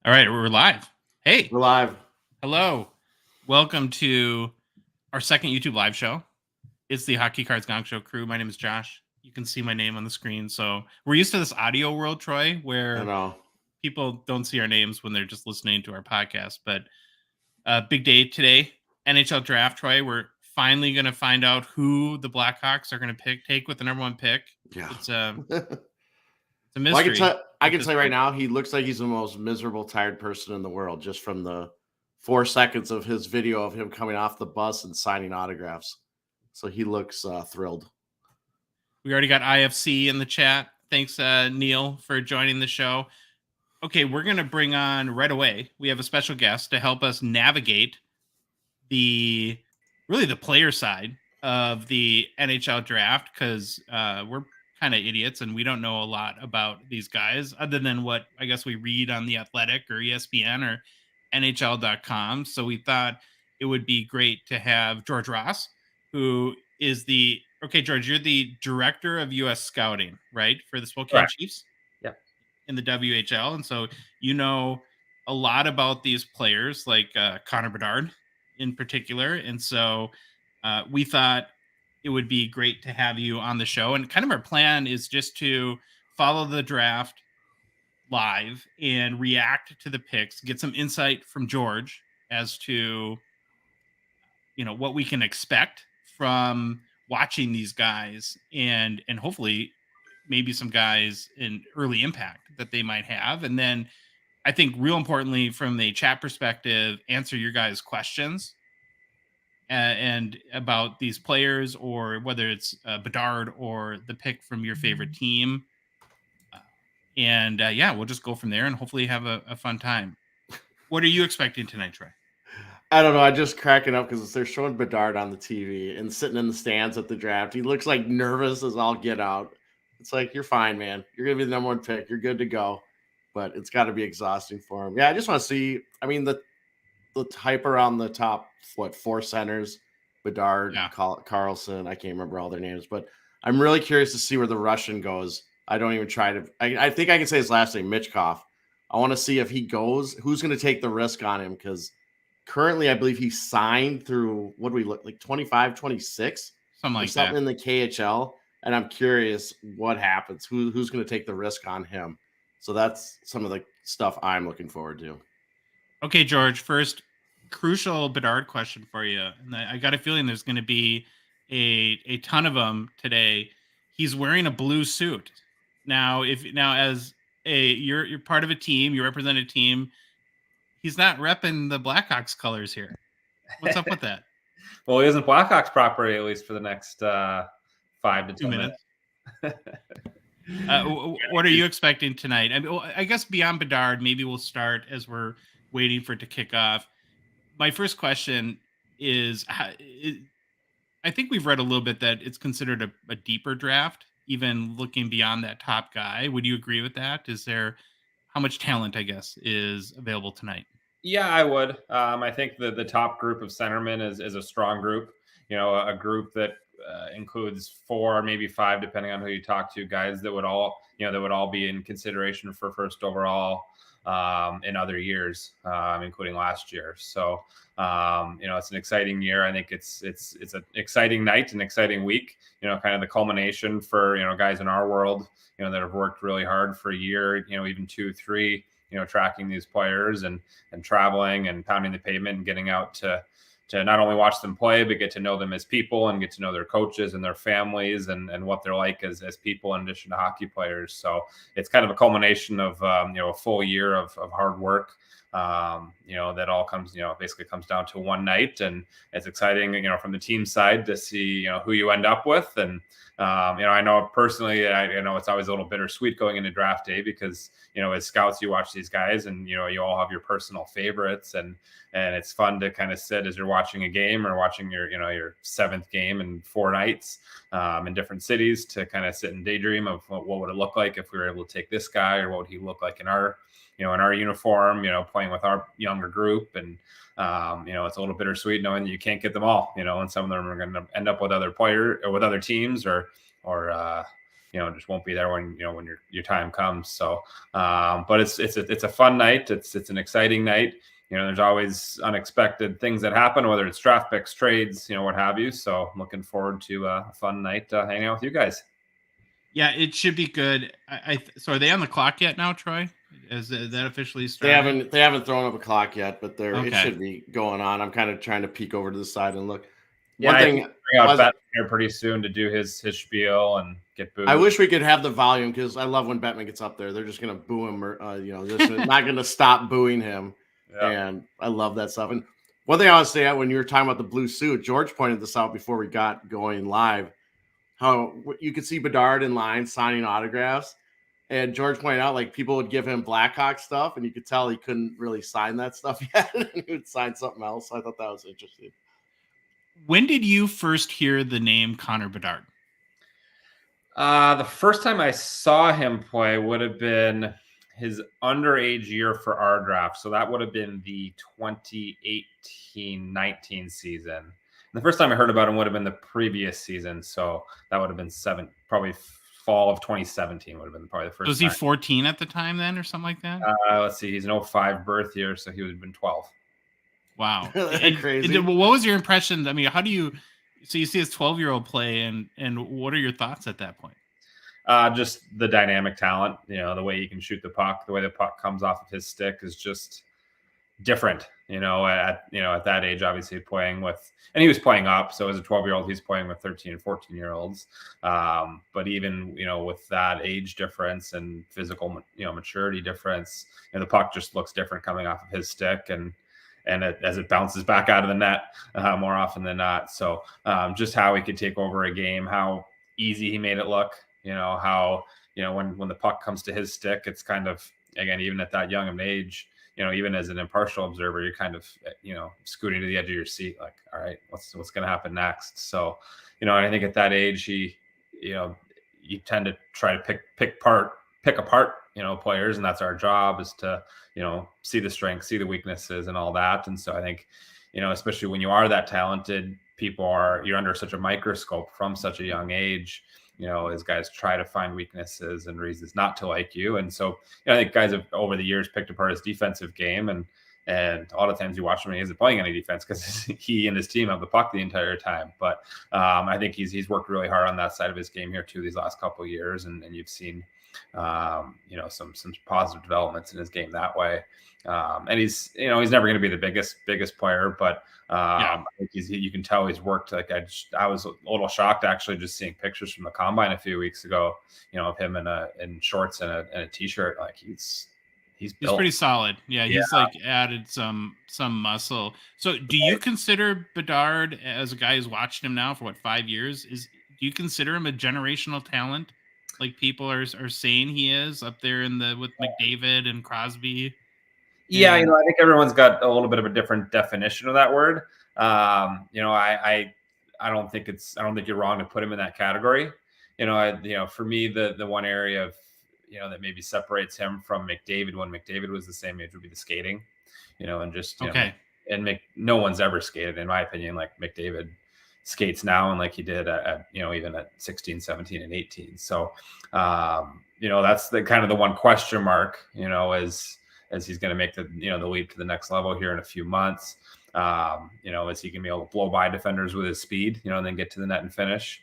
All right, we're live. Hey, We're live. hello. Welcome to our second YouTube live show. It's the Hockey Cards Gong Show crew. My name is Josh. You can see my name on the screen. So we're used to this audio world, Troy, I where know. people don't see our names when they're just listening to our podcast. But big day today, NHL Draft, Troy. We're finally going to find out who the Blackhawks are going to take with the number one pick. Yeah. It's a Well, mystery I at can this tell you right point. now, he looks like he's the most miserable, tired person in the world just from the 4 seconds of his video of him coming off the bus and signing autographs. So he looks thrilled. We already got IFC in the chat. Thanks, Neil, for joining the show. Okay, we're going to bring on right away. We have a special guest to help us navigate the player side of the NHL draft because we're kind of idiots and we don't know a lot about these guys other than what I guess we read on the Athletic or ESPN or NHL.com. So we thought it would be great to have George Ross, who is George, you're the director of U.S. scouting, right, for the Spokane Correct. Chiefs? Yep. In the WHL, and so you know a lot about these players, like Connor Bedard in particular. And so we thought it would be great to have you on the show. And kind of our plan is just to follow the draft live and react to the picks, get some insight from George as to what we can expect from watching these guys and hopefully maybe some guys in early impact that they might have. And then I think real importantly from the chat perspective, answer your guys' questions and about these players, or whether it's Bedard or the pick from your favorite team. We'll just go from there and hopefully have a fun time. What are you expecting tonight, Troy? I don't know. I just cracking up because they're showing Bedard on the TV and sitting in the stands at the draft. He looks like nervous as all get out. It's like, you're fine, man. You're going to be the number one pick. You're good to go. But it's got to be exhausting for him. Yeah, I just want to see. I mean, the hype around the top, four centers, Bedard, Yeah. Carlson. I can't remember all their names, but I'm really curious to see where the Russian goes. I don't even try to. I think I can say his last name, Mitchkov. I want to see if he goes. Who's going to take the risk on him? Because currently, I believe he signed through, what do we look like, 25, 26? Something like that. In the KHL. And I'm curious what happens. Who's going to take the risk on him? So that's some of the stuff I'm looking forward to. Okay, George, first crucial Bedard question for you. And I got a feeling there's going to be a ton of them today. He's wearing a blue suit. Now, as you're part of a team, you represent a team, he's not repping the Blackhawks colors here. What's up with that? Well, he isn't Blackhawks property, at least for the next 5 to 2 minutes. What are you expecting tonight? I guess beyond Bedard, maybe we'll start as we're waiting for it to kick off. My first question is, I think we've read a little bit that it's considered a deeper draft, even looking beyond that top guy. Would you agree with that? How much talent, I guess, is available tonight? Yeah, I would. I think the top group of centermen is a strong group. A group that includes 4, maybe 5, depending on who you talk to, guys that would all be in consideration for first overall in other years, including last year. So, it's an exciting year. I think it's an exciting night, an exciting week, kind of the culmination for, guys in our world, that have worked really hard for a year, even 2, 3, tracking these players and traveling and pounding the pavement and getting out to not only watch them play, but get to know them as people and get to know their coaches and their families and what they're like as people in addition to hockey players. So it's kind of a culmination of, a full year of hard work, that all comes, basically comes down to one night. And it's exciting, from the team side to see, who you end up with. And, I know personally, I know it's always a little bittersweet going into draft day because, as scouts, you watch these guys and, you all have your personal favorites and it's fun to kind of sit as you're watching a game or watching your 7th game in 4 nights in different cities to kind of sit and daydream of what would it look like if we were able to take this guy, or what would he look like in our uniform, playing with our younger group. And, it's a little bittersweet knowing that you can't get them all, and some of them are going to end up with other players or with other teams or just won't be there when when your time comes. So, but it's a fun night. It's an exciting night. There's always unexpected things that happen, whether it's draft picks, trades, what have you. So looking forward to a fun night hanging out with you guys. Yeah, it should be good. So are they on the clock yet now, Troy? Is that officially started? They haven't thrown up a clock yet, but it Okay. should be going on. I'm kind of trying to peek over to the side and look. Yeah, One thing, bring out Bettman here pretty soon to do his spiel and get booed. I wish we could have the volume, because I love when Bettman gets up there. They're just gonna boo him, or just not gonna stop booing him. Yeah. And I love that stuff. And one thing I want to say, when you were talking about the blue suit, George pointed this out before we got going live, how you could see Bedard in line signing autographs. And George pointed out, like, people would give him Blackhawk stuff, and you could tell he couldn't really sign that stuff yet. He would sign something else. So I thought that was interesting. When did you first hear the name Connor Bedard? The first time I saw him play would have been his underage year for our draft. So that would have been the 2018-19 season. And the first time I heard about him would have been the previous season. So that would have been probably fall of 2017 would have been probably the first. Was he 14 at the time then, or something like that? Let's see. He's an 05 birth year, so he would have been 12. Wow. Crazy. What was your impression? I mean, so you see his 12-year-old play, and what are your thoughts at that point? Just the dynamic talent, the way he can shoot the puck, the way the puck comes off of his stick is just different, at that age, obviously playing with, and he was playing up. So as a 12-year-old, he's playing with 13 and 14-year-olds. But even, with that age difference and physical, maturity difference, the puck just looks different coming off of his stick. And as it bounces back out of the net more often than not. So just how he could take over a game, how easy he made it look, how, when the puck comes to his stick, it's kind of, again, even at that young of an age, even as an impartial observer, you're kind of, scooting to the edge of your seat, like, all right, what's going to happen next? So, and I think at that age, you tend to try to pick apart, players. And that's our job, is to, see the strengths, see the weaknesses and all that. And so I think, especially when you are that talented, you're under such a microscope from such a young age, as guys try to find weaknesses and reasons not to like you. And so, I think guys have over the years picked apart his defensive game, and a lot of times you watch him and he isn't playing any defense because he and his team have the puck the entire time. But I think he's worked really hard on that side of his game here too these last couple of years, and you've seen some positive developments in his game that way. And he's never going to be the biggest player, but I think you can tell he's worked. Like I was a little shocked actually just seeing pictures from the combine a few weeks ago, of him in shorts and a t-shirt. Like he's pretty solid. Yeah, he's like added some muscle. So do you consider Bedard, as a guy who's watched him now for 5 years, do you consider him a generational talent? Like people are saying he is up there with McDavid and Crosby. Yeah, I think everyone's got a little bit of a different definition of that word. I don't think you're wrong to put him in that category. For me, the one area of that maybe separates him from McDavid when McDavid was the same age would be the skating. And just no one's ever skated, in my opinion, like McDavid skates now and like he did at even at 16, 17, and 18. So that's the kind of the one question mark, as he's going to make the leap to the next level here in a few months. Is he going to be able to blow by defenders with his speed, and then get to the net and finish?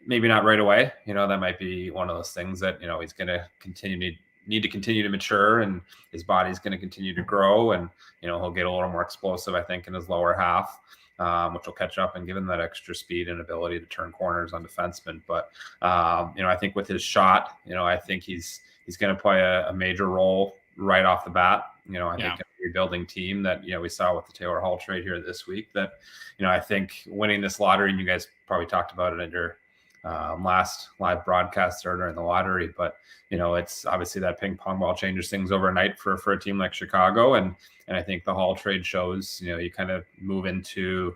Maybe not right away. That might be one of those things that, he's going to need to continue to mature, and his body's going to continue to grow, and, he'll get a little more explosive, I think, in his lower half, which will catch up and give him that extra speed and ability to turn corners on defensemen. But, I think with his shot, I think he's going to play a major role right off the bat. I think a rebuilding team that, we saw with the Taylor Hall trade here this week, that, I think winning this lottery, and you guys probably talked about it in your last live broadcast or during the lottery, but it's obviously that ping pong ball changes things overnight for a team like Chicago, and I think the Hall trade shows you kind of move into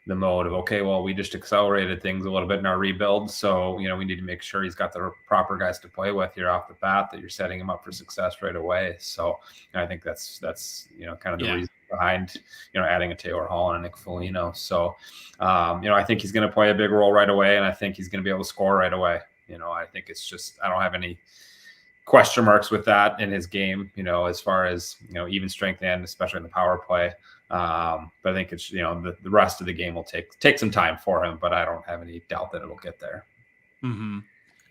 the mode of, okay, well, we just accelerated things a little bit in our rebuild, so we need to make sure he's got the proper guys to play with here off the bat, that you're setting him up for success right away. So I think that's kind of the reason behind adding a Taylor Hall and a Nick Foligno. So I think he's going to play a big role right away, and I think he's going to be able to score right away. I think it's just, I don't have any question marks with that in his game, as far as, even strength and especially in the power play. But I think it's, the rest of the game will take some time for him, but I don't have any doubt that it'll get there. Mm-hmm.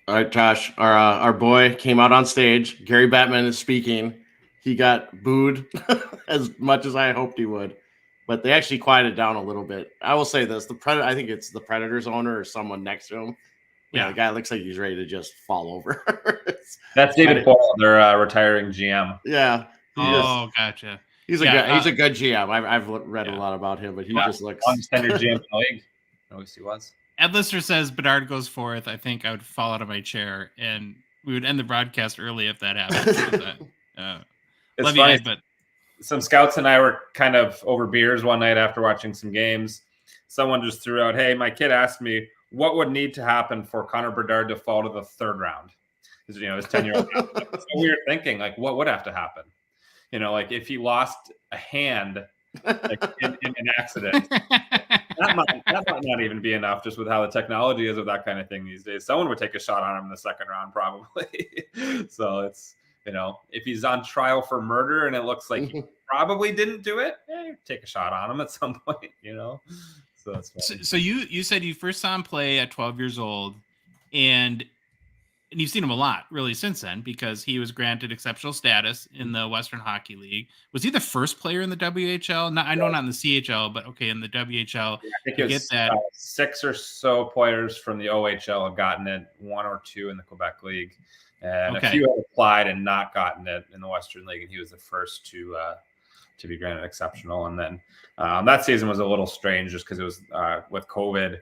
All right, Josh, our boy came out on stage. Gary Bettman is speaking. He got booed as much as I hoped he would, but they actually quieted down a little bit. I will say this: I think it's the Predators owner or someone next to him. Yeah, the guy looks like he's ready to just fall over. That's David Paul, their retiring GM. Yeah. Gotcha. He's a good GM. I've read a lot about him, but he just looks longest-tenured GM in the league. At least he was. Ed Lister says Bedard goes fourth. I think I would fall out of my chair, and we would end the broadcast early if that happened. It's love funny, you, Ed, but some scouts and I were kind of over beers one night after watching some games. Someone just threw out, "Hey, my kid asked me what would need to happen for Connor Bedard to fall to the third round." His 10-year-old. So we were thinking, like, what would have to happen? Like if he lost a hand like in an accident. That might not even be enough, just with how the technology is with that kind of thing these days. Someone would take a shot on him in the second round, probably. So it's, if he's on trial for murder and it looks like he probably didn't do it, take a shot on him at some point, So that's funny. So you said you first saw him play at 12 years old, and you've seen him a lot really since then, because he was granted exceptional status in the Western Hockey League. Was he the first player in the WHL? I know not in the CHL, but okay, in the WHL. Yeah, I think it was, 6 or so players from the OHL have gotten it, 1 or 2 in the Quebec League, and a few have applied and not gotten it in the Western League, and he was the first to be granted exceptional. And then that season was a little strange just because it was with COVID.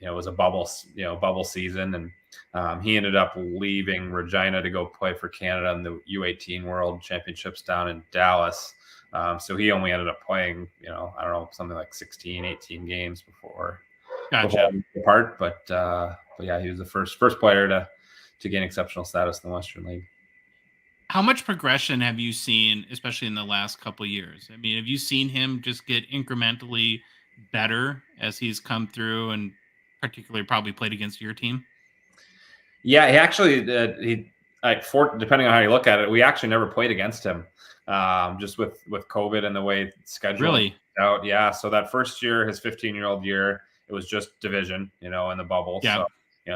It was a bubble season, and he ended up leaving Regina to go play for Canada in the U18 World Championships down in Dallas. So he only ended up playing, I don't know, something like 16, 18 games before he departed. But yeah, he was the first player to gain exceptional status in the Western League. How much progression have you seen, especially in the last couple of years? I mean, have you seen him just get incrementally better as he's come through, and particularly probably played against your team? Yeah, he actually depending on how you look at it, we actually never played against him, just with COVID and the way schedule really out. Yeah, so that first year, his 15-year-old year, it was just division, in the bubble. Yeah. So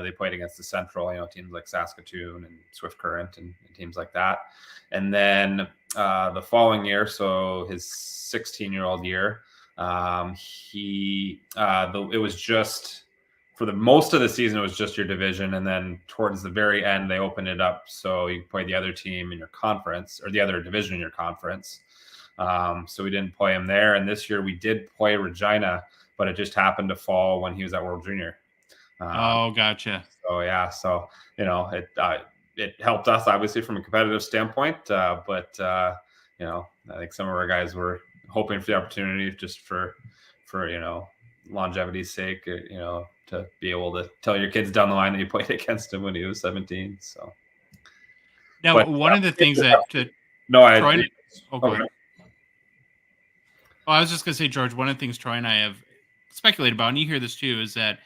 they played against the Central, teams like Saskatoon and Swift Current and teams like that. And then the following year, so his 16-year-old year, it was just, for the most of the season, it was just your division. And then towards the very end, they opened it up. So you play the other team in your conference, or the other division in your conference. So we didn't play him there. And this year we did play Regina, but it just happened to fall when he was at World Junior. Gotcha. So yeah, it helped us obviously from a competitive standpoint, but I think some of our guys were hoping for the opportunity just for longevity's sake, to be able to tell your kids down the line that you played against him when he was 17. So now, one of the things that I was just gonna say, George, one of the things Troy and I have speculated about, and you hear this too, is that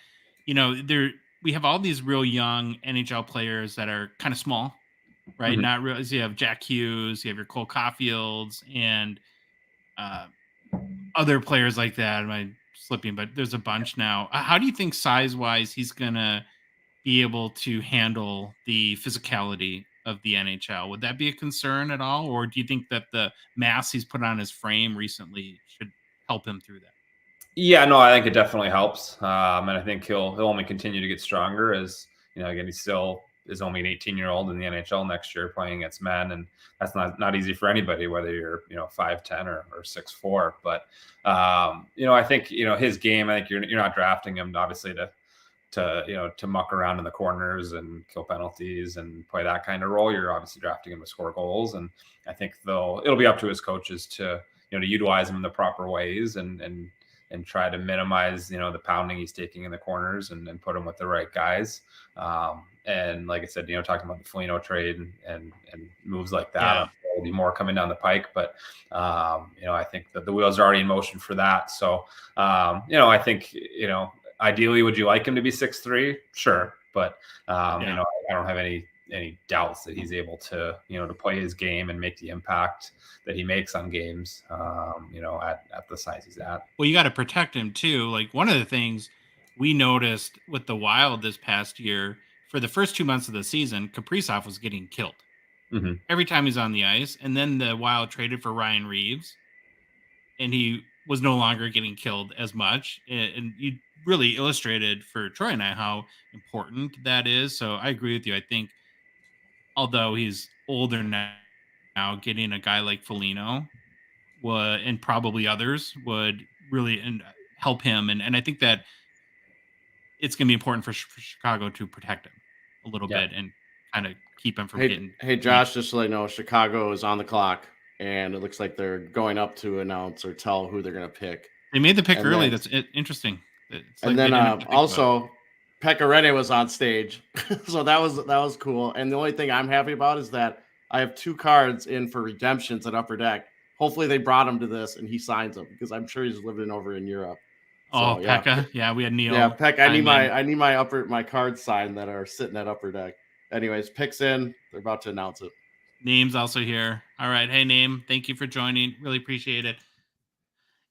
we have all these real young NHL players that are kind of small, right? Mm-hmm. Not real. So you have Jack Hughes, you have your Cole Caulfields, and other players like that. Am I slipping? But there's a bunch now. How do you think size-wise he's gonna be able to handle the physicality of the NHL? Would that be a concern at all, or do you think that the mass he's put on his frame recently should help him through that? Yeah, no, I think it definitely helps, and I think he'll only continue to get stronger as again, he still is only an 18-year-old in the NHL next year playing against men, and that's not easy for anybody, whether you're 5'10" or 6'4". But I think his game, I think you're not drafting him obviously to muck around in the corners and kill penalties and play that kind of role. You're obviously drafting him to score goals, and I think it'll be up to his coaches to utilize him in the proper ways and try to minimize, the pounding he's taking in the corners and put him with the right guys. And like I said, talking about the Foligno trade and moves like that, there'll be more coming down the pike. But, I think that the wheels are already in motion for that. So, I think, ideally, would you like him to be 6'3"? Sure. But I don't have any doubts that he's able to to play his game and make the impact that he makes on games. At the size he's at. Well, you got to protect him too. Like one of the things we noticed with the Wild this past year, for the first 2 months of the season, Kaprizov was getting killed every time he's on the ice, and then the Wild traded for Ryan Reeves, and he was no longer getting killed as much. And you really illustrated for Troy and I how important that is. So I agree with you. I think although he's older now getting a guy like Foligno would, and probably others would really help him. And I think that it's going to be important for Chicago to protect him a little bit and kind of keep him from getting. Hey, Josh, just to let you know, Chicago is on the clock, and it looks like they're going up to announce or tell who they're going to pick. They made the pick early. That's interesting. It's and then also, Pekka Rinne was on stage, so that was cool. And the only thing I'm happy about is that I have 2 cards in for redemptions at Upper Deck. Hopefully, they brought him to this and he signs them because I'm sure he's living over in Europe. So, Pekka, yeah, we had Neil. Yeah, Pekka, I need my cards signed that are sitting at Upper Deck. Anyways, picks in. They're about to announce it. Name's also here. All right, hey Name, thank you for joining. Really appreciate it.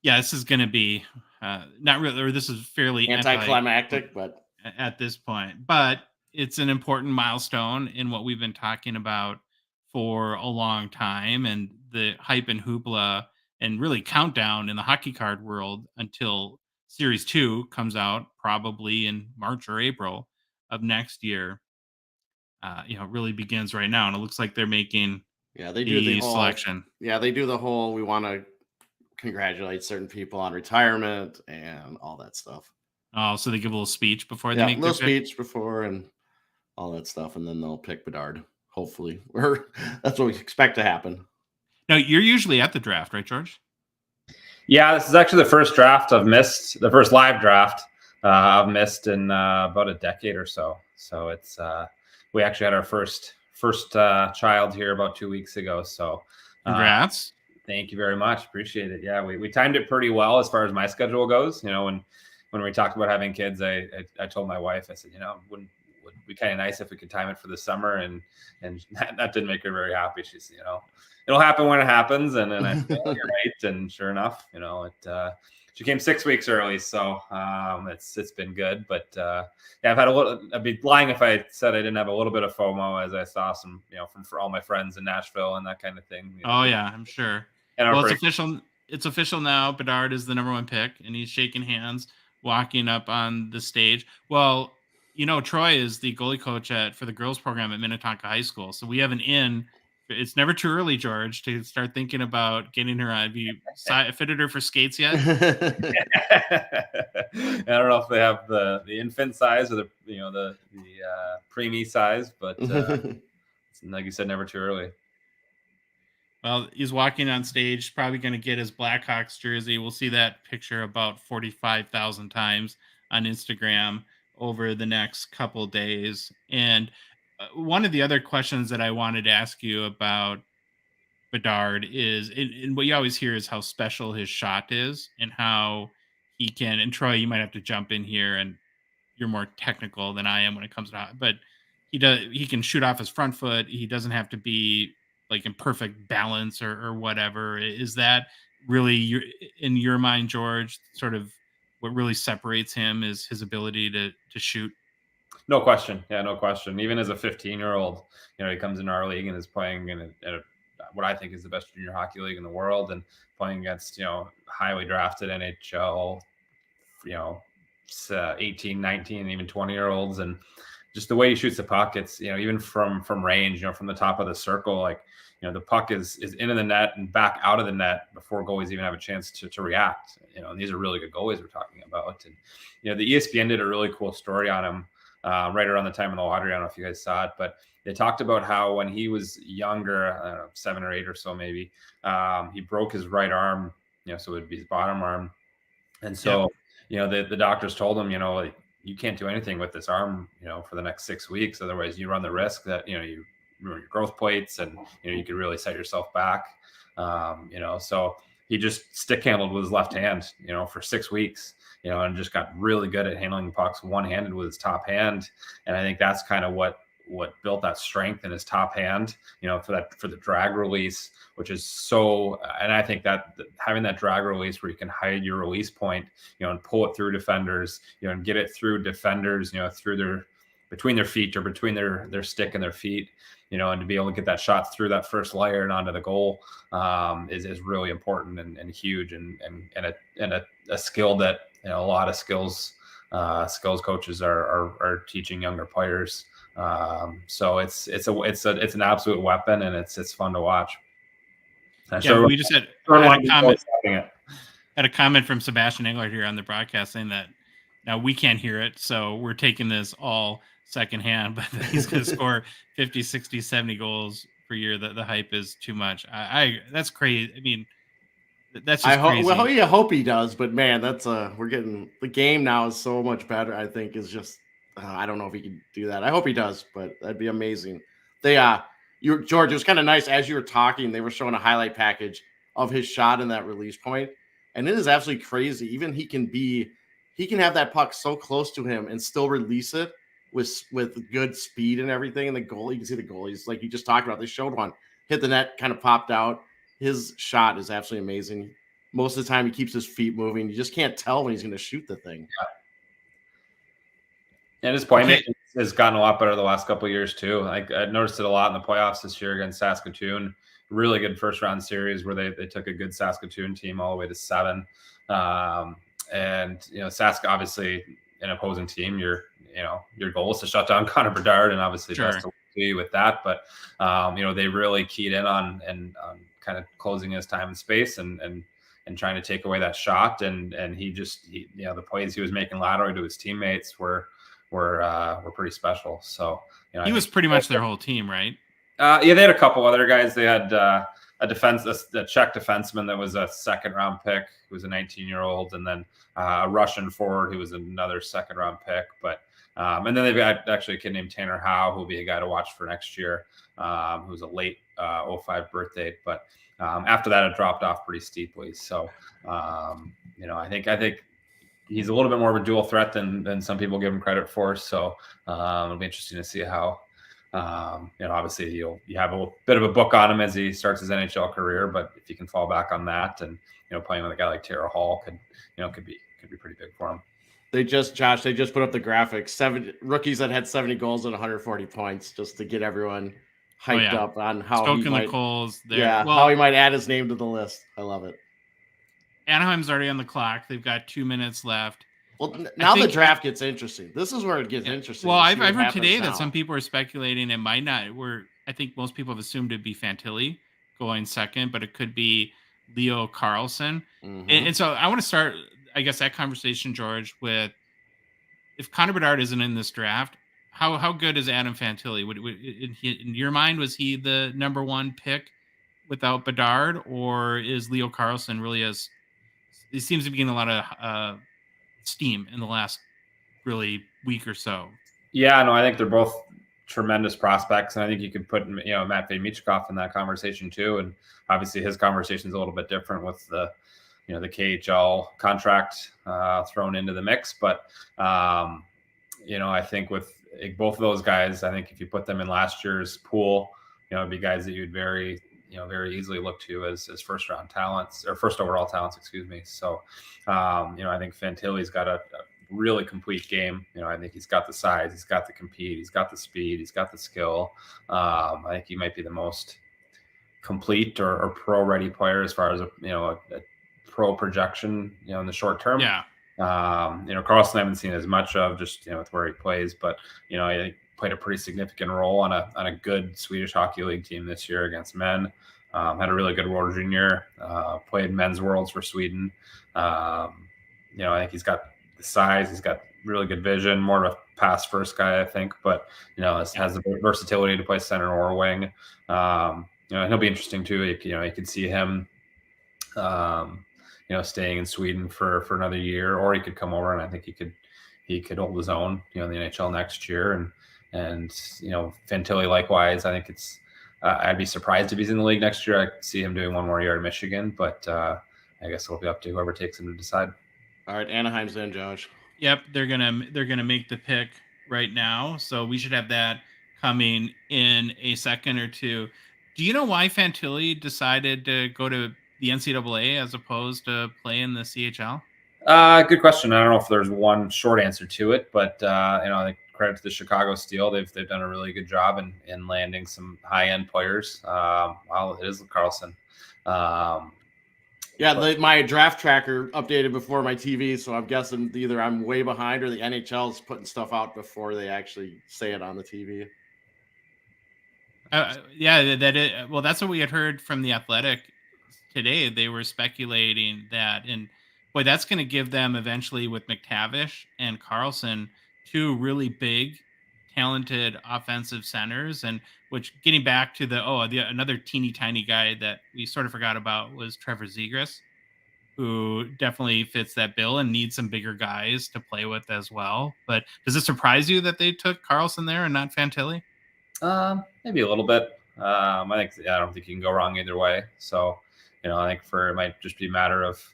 Yeah, this is going to be not really, or this is fairly anticlimactic, but at this point, but it's an important milestone in what we've been talking about for a long time, and the hype and hoopla and really countdown in the hockey card world until Series 2 comes out probably in March or April of next year. Really begins right now, and it looks like they're making they do the whole selection. Yeah, they do the whole. We want to congratulate certain people on retirement and all that stuff. Oh, so they give a little speech before they make a little speech before and all that stuff, and then they'll pick Bedard. Hopefully, that's what we expect to happen. Now, you're usually at the draft, right, George? Yeah, this is actually the first draft I've missed. The first live draft I've missed in about a decade or so. So it's we actually had our first child here about 2 weeks ago. So congrats. Thank you very much. Appreciate it. Yeah, we timed it pretty well as far as my schedule goes. When we talked about having kids, I told my wife, I said, would be kind of nice if we could time it for the summer, and that didn't make her very happy. She said, it'll happen when it happens. And then I said, you're right. And sure enough, she came 6 weeks early, so it's been good. But I've had I'd be lying if I said I didn't have a little bit of FOMO as I saw some, from all my friends in Nashville and that kind of thing. Oh yeah, I'm sure. And well, it's official. It's official now. Bedard is the number 1 pick, and he's shaking hands, walking up on the stage. Well, Troy is the goalie coach for the girls program at Minnetonka High School, so we have an in. It's never too early, George, to start thinking about getting her on. Have you fitted her for skates yet? I don't know if they have the infant size or the preemie size, but like you said, never too early. Well, he's walking on stage, probably going to get his Blackhawks jersey. We'll see that picture about 45,000 times on Instagram over the next couple days. And one of the other questions that I wanted to ask you about Bedard is, and what you always hear is how special his shot is and how he can, and Troy, you might have to jump in here, and you're more technical than I am when it comes to, but he can shoot off his front foot. He doesn't have to be like in perfect balance or whatever. Is that really in your mind, George, sort of what really separates him is his ability to shoot? No question. Yeah, no question. Even as a 15-year-old, he comes into our league and is playing in what I think is the best junior hockey league in the world, and playing against, highly drafted NHL, 18, 19, and even 20-year-olds. And just the way he shoots the puck, it's, even from range, from the top of the circle, like, the puck is into the net and back out of the net before goalies even have a chance to react. And these are really good goalies we're talking about. And, the ESPN did a really cool story on him right around the time of the lottery. I don't know if you guys saw it, but they talked about how when he was younger, I don't know, 7 or 8 or so maybe, he broke his right arm, so it would be his bottom arm. And so, the doctors told him, like, you can't do anything with this arm, for the next 6 weeks. Otherwise, you run the risk that, you ruin your growth plates and, you could really set yourself back. So he just stick handled with his left hand, for 6 weeks, and just got really good at handling pucks one-handed with his top hand. And I think that's kind of what built that strength in his top hand, for the drag release, which is so. And I think that having that drag release where you can hide your release point, and pull it through defenders, and get it through defenders, through between their feet or between their stick and their feet, and to be able to get that shot through that first layer and onto the goal is really important and huge and a skill that a lot of skills coaches are teaching younger players. So it's an absolute weapon, and it's fun to watch. We just had a comment from Sebastian Englert here on the broadcast saying that now we can't hear it, so we're taking this all secondhand, but he's going to score 50, 60, 70 goals per year. The hype is too much. That's crazy. I mean, that's just crazy. Well, I hope he does, but man, that's we're getting the game now is so much better. I think is just I don't know if he can do that. I hope he does, but that'd be amazing. George, it was kind of nice as you were talking. They were showing a highlight package of his shot in that release point, and it is absolutely crazy. Even he can have that puck so close to him and still release it with good speed and everything. And the goalie, you can see the goalies like you just talked about. They showed one hit the net, kind of popped out. His shot is absolutely amazing. Most of the time, he keeps his feet moving. You just can't tell when he's going to shoot the thing. And his point making has gotten a lot better the last couple of years too. Like I noticed it a lot in the playoffs this year against Saskatoon. Really good first round series where they took a good Saskatoon team all the way to 7. And Sask obviously an opposing team. Your goal is to shut down Connor Bedard, and obviously best to you with that. But they really keyed in on kind of closing his time and space and trying to take away that shot. And he the plays he was making laterally to his teammates were pretty special. So he was pretty much their whole team, right? They had a couple other guys. They had a Czech defenseman that was a second-round pick, who was a 19-year-old, and then a Russian forward who was another second-round pick. But and then they've got actually a kid named Tanner Howe, who will be a guy to watch for next year, who's a late 05 birthday. But after that, it dropped off pretty steeply. So I think he's a little bit more of a dual threat than some people give him credit for. So it'll be interesting to see how. Obviously you have a bit of a book on him as he starts his NHL career, but if you can fall back on that and playing with a guy like Tara Hall could be pretty big for him. They just put up the graphics, 7 rookies that had 70 goals and 140 points, just to get everyone hyped up on how Stoking he might, the Coles there. Yeah, how he might add his name to the list. I love it. Anaheim's already on the clock. They've got 2 minutes left. Well, now the draft gets interesting. This is where it gets interesting. Well, I've heard today that some people are speculating it might not. I think most people have assumed it'd be Fantilli going second, but it could be Leo Carlson. Mm-hmm. And so I want to start, I guess, that conversation, George, with if Connor Bedard isn't in this draft, how good is Adam Fantilli? In your mind, was he the number one pick without Bedard, or is Leo Carlson really he seems to be getting a lot of steam in the last really week or so? Yeah, no, I think they're both tremendous prospects, and I think you could put Matvei Michkov in that conversation too. And obviously his conversation is a little bit different with the the KHL contract thrown into the mix. But I think with both of those guys, I think if you put them in last year's pool, it'd be guys that you'd very easily look to as first round talents or first overall talents, excuse me. So, I think Fantilli's got a really complete game. I think he's got the size, he's got the compete, he's got the speed, he's got the skill. I think he might be the most complete or pro ready player as far as a pro projection, in the short term. Yeah. Carlson I haven't seen as much of just, with where he plays, but, I think played a pretty significant role on a good Swedish Hockey League team this year against men. Had a really good World Junior, played men's worlds for Sweden. I think he's got the size, he's got really good vision, more of a pass first guy, I think, but, has the versatility to play center or wing. And he'll be interesting too. You could see him, staying in Sweden for another year, or he could come over and I think he could hold his own, in the NHL next year. And Fantilli likewise. I think it's I'd be surprised if he's in the league next year. I see him doing one more year at Michigan, but I guess it'll be up to whoever takes him to decide. All right, Anaheim's in, Josh. Yep, they're gonna make the pick right now, so we should have that coming in a second or two. Do you know why Fantilli decided to go to the NCAA as opposed to play in the CHL? Good question. I don't know if there's one short answer to it, but I think credit to the Chicago Steel, they've done a really good job in landing some high end players. Well, it is Carlson. My draft tracker updated before my TV, so I'm guessing either I'm way behind or the NHL is putting stuff out before they actually say it on the TV. Well, that's what we had heard from the Athletic today. They were speculating that, and boy, that's going to give them eventually with McTavish and Carlson two really big, talented offensive centers. And which, getting back to another teeny tiny guy that we sort of forgot about was Trevor Zegras, who definitely fits that bill and needs some bigger guys to play with as well. But does it surprise you that they took Carlson there and not Fantilli? Maybe a little bit. I don't think you can go wrong either way. So, I think it might just be a matter of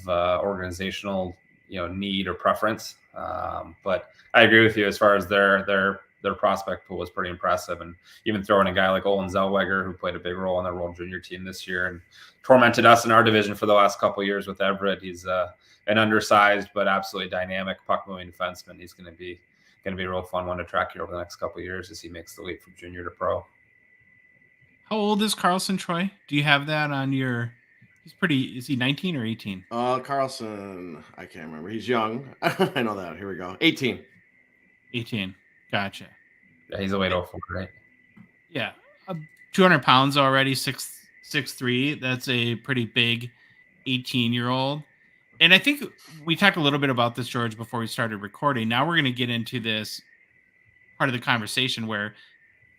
organizational, need or preference. But I agree with you as far as their prospect pool was pretty impressive, and even throwing a guy like Olin Zellweger, who played a big role on the World Junior team this year and tormented us in our division for the last couple of years with Everett. He's an undersized but absolutely dynamic puck moving defenseman. He's going to be a real fun one to track here over the next couple of years as he makes the leap from junior to pro. How old is Carlson, Troy? Do you have that on your? Is he 19 or 18? Carlson, I can't remember. He's young. I know that. Here we go. 18. 18. Gotcha. Yeah, he's a weight 04, right? Yeah. 200 pounds already, 6'3". That's a pretty big 18-year-old. And I think we talked a little bit about this, George, before we started recording. Now we're going to get into this part of the conversation where,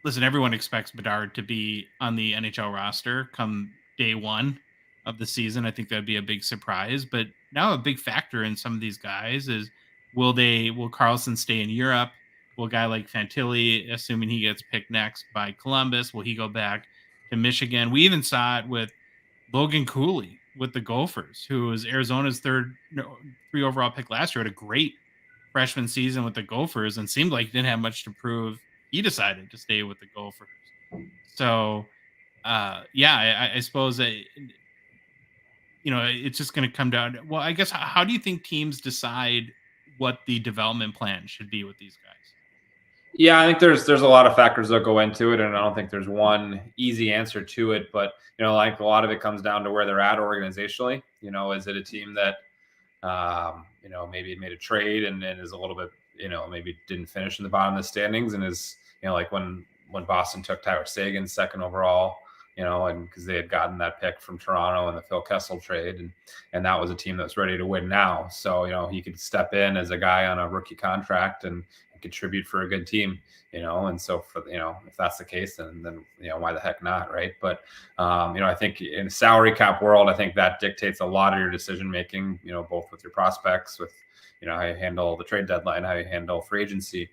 listen, everyone expects Bedard to be on the NHL roster come day one of the season. I think that'd be a big surprise. But now a big factor in some of these guys is will Carlson stay in Europe? Will a guy like Fantilli, assuming he gets picked next by Columbus, will he go back to Michigan? We even saw it with Logan Cooley with the Gophers, who was Arizona's 3 overall pick last year, had a great freshman season with the Gophers and seemed like he didn't have much to prove. He decided to stay with the Gophers. So, I suppose that, it's just going to come down. Well, I guess, how do you think teams decide what the development plan should be with these guys? Yeah, I think there's a lot of factors that go into it, and I don't think there's one easy answer to it. But like a lot of it comes down to where they're at organizationally. Is it a team that maybe made a trade and is a little bit maybe didn't finish in the bottom of the standings, and is like when Boston took Tyler Sagan 2nd overall, and because they had gotten that pick from Toronto in the Phil Kessel trade, and that was a team that's ready to win now. So he could step in as a guy on a rookie contract and contribute for a good team, and so for if that's the case, then why the heck not, right? But I think in a salary cap world, I think that dictates a lot of your decision making, both with your prospects, with how you handle the trade deadline, how you handle free agency.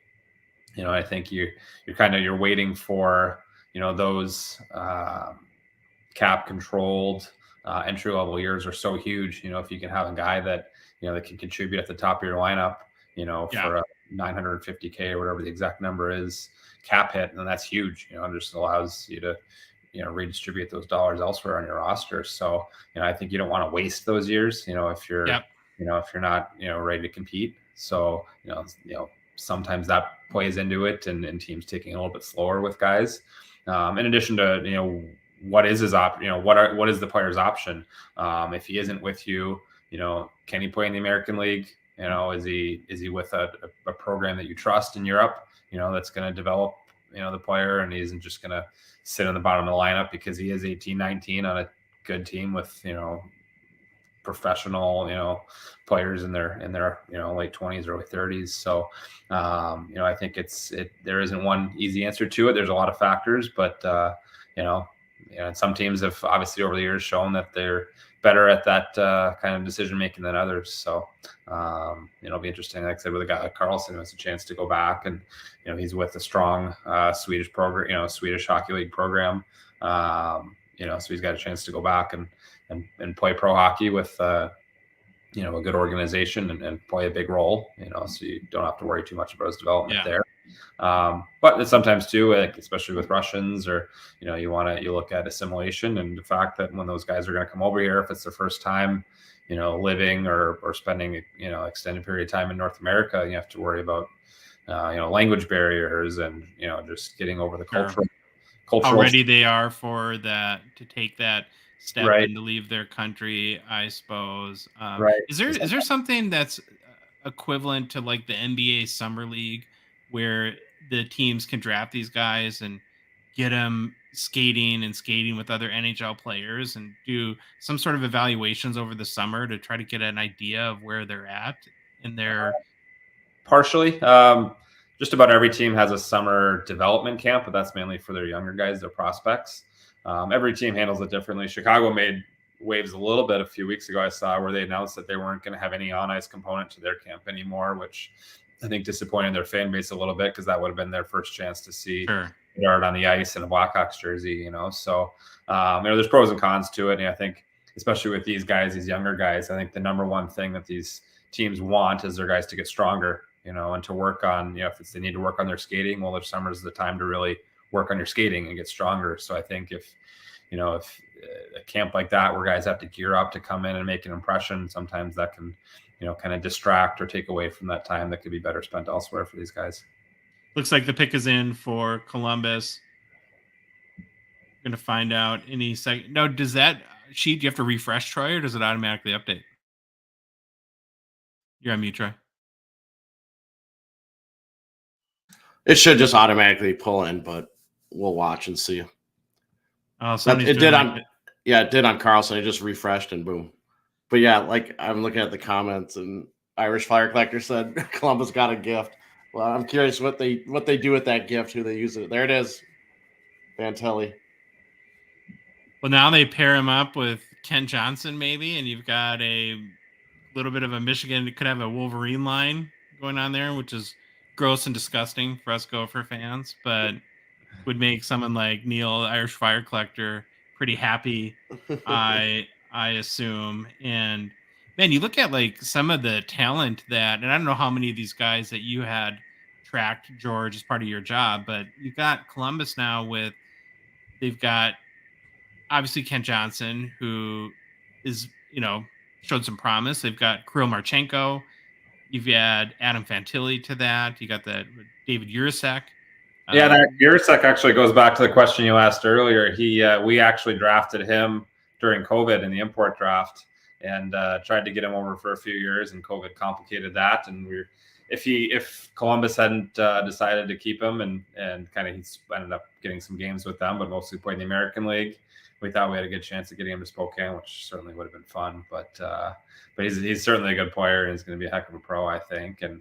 I think you're waiting for those cap controlled entry level years are so huge. If you can have a guy that that can contribute at the top of your lineup, for a $950K or whatever the exact number is cap hit, and that's huge. It just allows you to redistribute those dollars elsewhere on your roster. So I think you don't want to waste those years. If you're if you're not ready to compete. So sometimes that plays into it, and teams taking a little bit slower with guys. In addition to what is his what is the player's option if he isn't with you? Can he play in the American League? Is he with a program that you trust in Europe? That's going to develop the player, and he isn't just going to sit on the bottom of the lineup because he is 18, 19 on a good team with professional players in their late 20s, early 30s. So I think there isn't one easy answer to it. There's a lot of factors, but and some teams have obviously over the years shown that they're better at that kind of decision making than others. So it'll be interesting. Like I said, with a guy like Carlson, who has a chance to go back, and he's with a strong Swedish program, Swedish Hockey League program. So he's got a chance to go back and and play pro hockey with a good organization and play a big role. So you don't have to worry too much about his development there. But sometimes too, especially with Russians, or you look at assimilation and the fact that when those guys are going to come over here, if it's their first time, living or spending extended period of time in North America, you have to worry about language barriers and just getting over the cultural. How ready they are for that, to take that step right. and to leave their country, I suppose. Right. Is there something that's equivalent to like the NBA Summer League, where the teams can draft these guys and get them skating with other NHL players and do some sort of evaluations over the summer to try to get an idea of where they're at in their partially. Just about every team has a summer development camp, but that's mainly for their younger guys, their prospects. Every team handles it differently. Chicago made waves a little bit a few weeks ago, I saw, where they announced that they weren't going to have any on-ice component to their camp anymore, which I think disappointed their fan base a little bit, because that would have been their first chance to see Bedard on the ice in a Blackhawks jersey, So, there's pros and cons to it. And I think, especially with these guys, these younger guys, I think the number one thing that these teams want is their guys to get stronger, and to work on, if they need to work on their skating, well, their summer is the time to really work on your skating and get stronger. So I think if a camp like that, where guys have to gear up to come in and make an impression, sometimes that can, kind of distract or take away from that time that could be better spent elsewhere for these guys. Looks like the pick is in for Columbus. Going to find out any second. No, does that sheet, do you have to refresh, Troy, or does it automatically update? You're on mute, Troy. It should just automatically pull in, but we'll watch and see. Oh, it did on it did on Carlson. It just refreshed and boom. But yeah, like I'm looking at the comments, and Irish Fire Collector said Columbus got a gift. Well, I'm curious what they do with that gift, who they use it. There it is, Fantilli. Well, now they pair him up with Kent Johnson, maybe, and you've got a little bit of a Michigan. It could have a Wolverine line going on there, which is gross and disgusting for us Gopher fans, but would make someone like Neil, Irish Fire Collector, pretty happy, I assume. And man, you look at like some of the talent that, and I don't know how many of these guys that you had tracked, George, as part of your job, but you've got Columbus now they've got obviously Kent Johnson, who is, showed some promise. They've got Kirill Marchenko. You've had Adam Fantilli to that. You got that David Urasek. Yeah, that Urasek actually goes back to the question you asked earlier. We actually drafted him during COVID in the import draft, and tried to get him over for a few years, and COVID complicated that. And if Columbus hadn't decided to keep him, and kind of he's ended up getting some games with them, but mostly played in the American League, we thought we had a good chance of getting him to Spokane, which certainly would have been fun. But he's certainly a good player, and he's going to be a heck of a pro, I think. And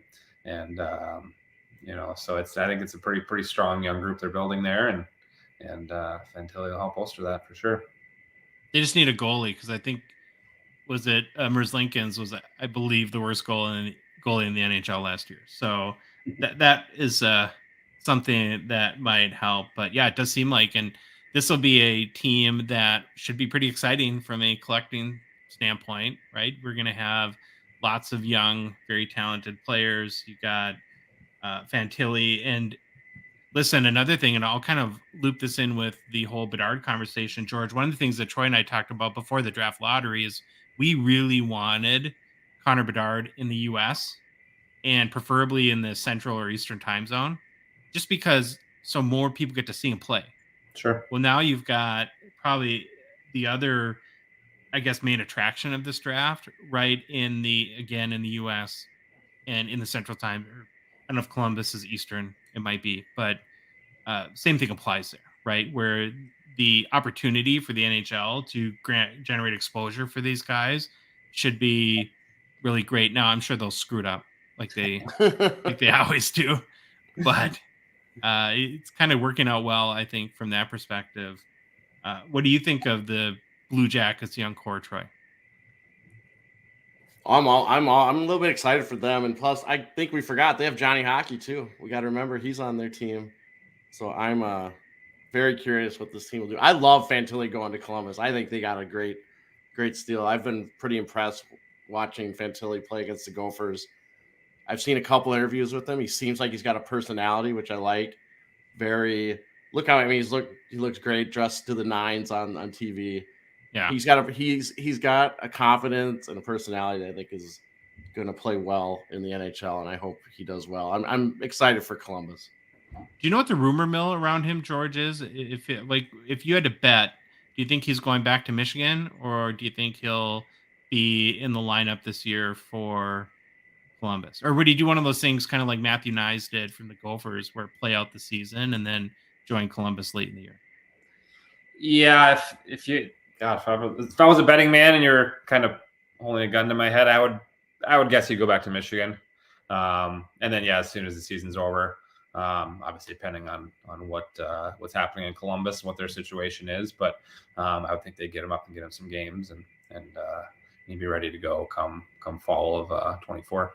so I think it's a pretty strong young group they're building there, and Fantilli will help bolster that for sure. They just need a goalie, because I think Merzlikins was, I believe, the worst goalie in the NHL last year. So that is something that might help. But yeah, it does seem like, and this will be a team that should be pretty exciting from a collecting standpoint, right? We're going to have lots of young, very talented players. You got Fantilli, and listen, another thing, and I'll kind of loop this in with the whole Bedard conversation, George. One of the things that Troy and I talked about before the draft lottery is we really wanted Connor Bedard in the U.S. and preferably in the Central or Eastern time zone, just because so more people get to see him play. Sure. Well, now you've got probably the other, I guess, main attraction of this draft, right, in the U.S. and in the Central time. I don't know if Columbus is Eastern, it might be, but same thing applies there, right? Where the opportunity for the NHL to generate exposure for these guys should be really great. Now, I'm sure they'll screw it up like they always do, but it's kind of working out well, I think, from that perspective. What do you think of the Blue Jackets young core, Troy? I'm a little bit excited for them, and plus, I think we forgot they have Johnny Hockey too. We got to remember he's on their team, so I'm very curious what this team will do. I love Fantilli going to Columbus. I think they got a great great steal. I've been pretty impressed watching Fantilli play against the Gophers. I've seen a couple interviews with him. He seems like he's got a personality, which I like. He looks great dressed to the nines on TV. Yeah. He's got a confidence and a personality that I think is going to play well in the NHL, and I hope he does well. I'm excited for Columbus. Do you know what the rumor mill around him, George, is? If you had to bet, do you think he's going back to Michigan, or do you think he'll be in the lineup this year for Columbus? Or would he do one of those things kind of like Matthew Nyes did from the Gophers, where play out the season and then join Columbus late in the year? Yeah, if I was a betting man and you're kind of holding a gun to my head, I would guess he'd go back to Michigan. And then as soon as the season's over, obviously depending on what's happening in Columbus and what their situation is, but I would think they'd get him up and get him some games and he'd be ready to go come fall of 24.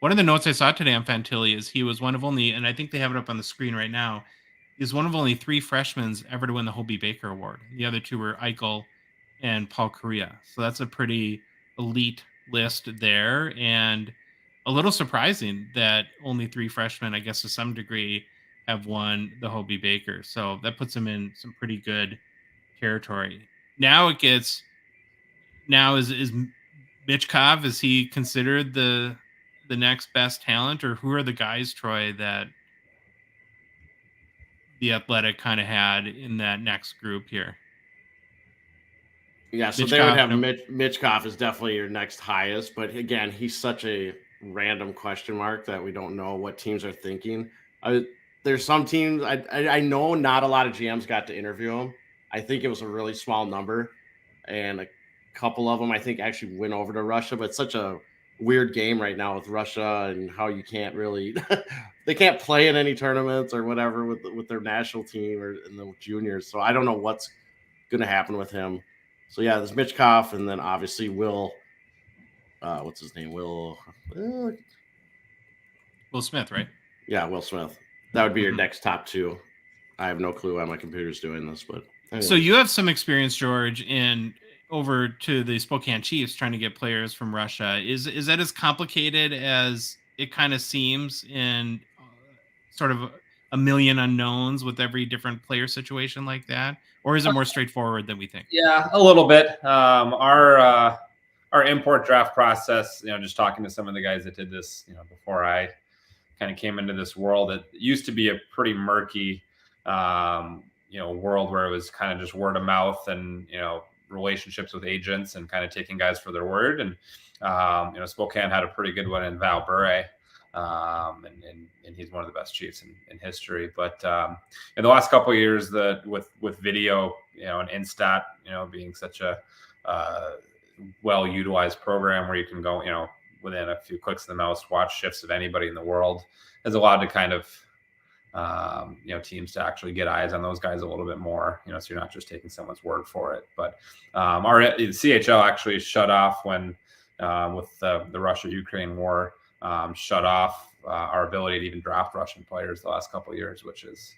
One of the notes I saw today on Fantilli is he was one of only, and I think they have it up on the screen right now, is one of only 3 freshmen ever to win the Hobie Baker Award. The other 2 were Eichel and Paul Correa. So that's a pretty elite list there, and a little surprising that only 3 freshmen, I guess to some degree, have won the Hobie Baker. So that puts him in some pretty good territory. Now is Michkov, is he considered the next best talent, or who are the guys, Troy, that the Athletic kind of had in that next group here? Yeah, so they would have Michkov is definitely your next highest, but again, he's such a random question mark that we don't know what teams are thinking. There's some teams I know not a lot of GMs got to interview him. I think it was a really small number, and a couple of them I think actually went over to Russia, but it's such a weird game right now with Russia and how you can't really they can't play in any tournaments or whatever with their national team or in the juniors. So I don't know what's going to happen with him. So yeah, there's Michkov, and then obviously Will. What's his name? Will Smith, right? Yeah, Will Smith. That would be your next top 2. I have no clue why my computer's doing this, but anyways. So you have some experience, George, in over to the Spokane Chiefs trying to get players from Russia. Is that as complicated as it kind of seems in sort of a million unknowns with every different player situation like that? Or is it more straightforward than we think? Yeah, a little bit. Our import draft process, just talking to some of the guys that did this, before I kind of came into this world, it used to be a pretty murky, world where it was kind of just word of mouth and, relationships with agents and kind of taking guys for their word. And, Spokane had a pretty good one in Val Bure. And he's one of the best Chiefs in history. But in the last couple of years, with video, and Instat, being such a well utilized program where you can go, within a few clicks of the mouse, watch shifts of anybody in the world, has allowed to kind of teams to actually get eyes on those guys a little bit more. So you're not just taking someone's word for it. But our CHL actually shut off when with the Russia-Ukraine war. Shut off our ability to even draft Russian players the last couple of years, which is,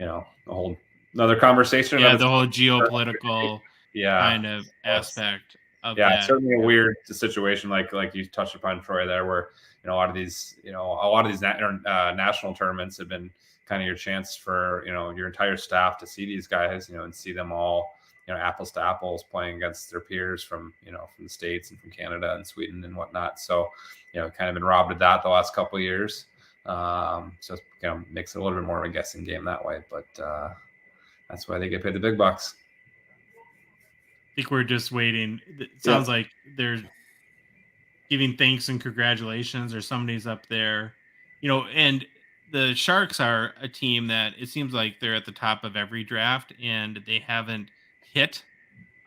a whole another conversation. Yeah, the whole geopolitical kind of aspect of that. It's certainly a weird situation, like you touched upon, Troy, there, where a lot of these national tournaments have been kind of your chance for your entire staff to see these guys, and see them all, apples to apples playing against their peers from the States and from Canada and Sweden and whatnot. So, kind of been robbed of that the last couple of years. So it makes it a little bit more of a guessing game that way, but that's why they get paid the big bucks. I think we're just waiting. It sounds like they're giving thanks and congratulations, or somebody's up there, and the Sharks are a team that it seems like they're at the top of every draft, and they haven't hit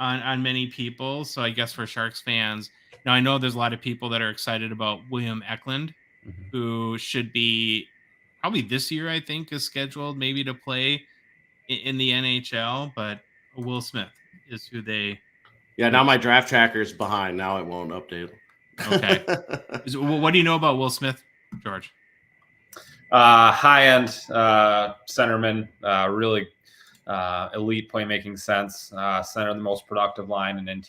on many people. So I guess for Sharks fans, now I know there's a lot of people that are excited about William Eklund, who should be probably this year, I think, is scheduled maybe to play in the NHL, but Will Smith is who they. Yeah, now my draft tracker is behind. Now it won't update. Okay. What do you know about Will Smith, George? High-end centerman, really elite playmaking sense. Center the most productive line in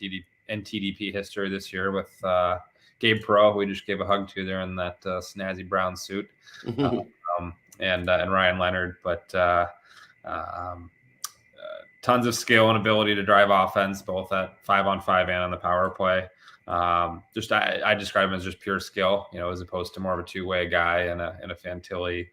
NTDP history this year with Gabe Perreault, who we just gave a hug to there in that snazzy brown suit, and Ryan Leonard. But tons of skill and ability to drive offense, both at 5-on-5 and on the power play. I describe him as just pure skill, as opposed to more of a two-way guy and a Fantilli.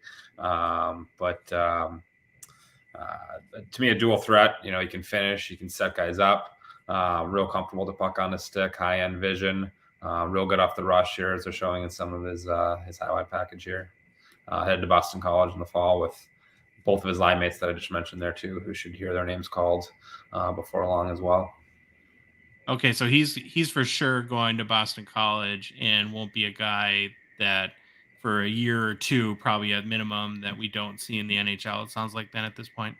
To me, a dual threat. He can finish, he can set guys up. Real comfortable to puck on the stick, high-end vision. Real good off the rush here, as they're showing in some of his highlight package here. Headed to Boston College in the fall with both of his line mates that I just mentioned there too, who should hear their names called before long as well. Okay, so he's for sure going to Boston College and won't be a guy that for a year or two, probably at minimum, that we don't see in the NHL. It sounds like then at this point.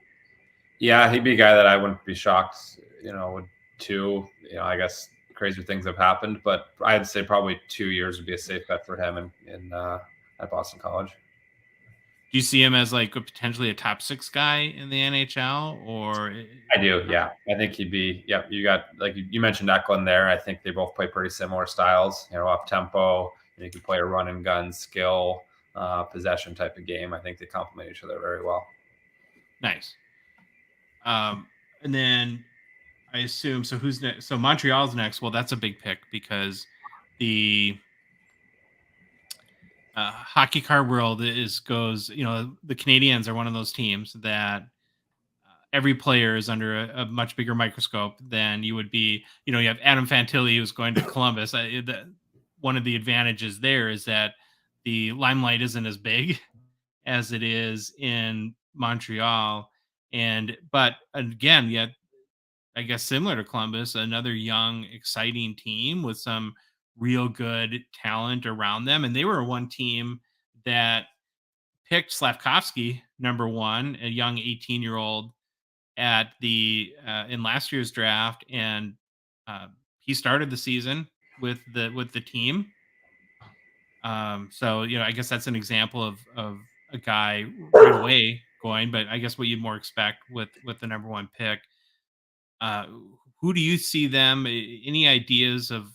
Yeah, he'd be a guy that I wouldn't be shocked, would too. I guess crazier things have happened, but I'd say probably 2 years would be a safe bet for him at Boston College. Do you see him as like potentially a top 6 guy in the NHL, or? I do. Yeah. I think he'd be, yeah. You got, like you mentioned Eklund there. I think they both play pretty similar styles, up tempo. You can play a run and gun skill, possession type of game. I think they complement each other very well. Nice. And then I assume, so who's next? So Montreal's next. Well, that's a big pick because the hockey card world goes, the Canadiens are one of those teams that every player is under a much bigger microscope than you would be. You have Adam Fantilli, who's going to Columbus. One of the advantages there is that the limelight isn't as big as it is in Montreal. But again, yet I guess similar to Columbus, another young, exciting team with some real good talent around them. And they were one team that picked Slavkovsky number 1, a young 18-year-old at in last year's draft. And he started the season with the team. So, I guess that's an example of a guy right away going, but I guess what you'd more expect with the number 1 pick. Who do you see them? Any ideas of,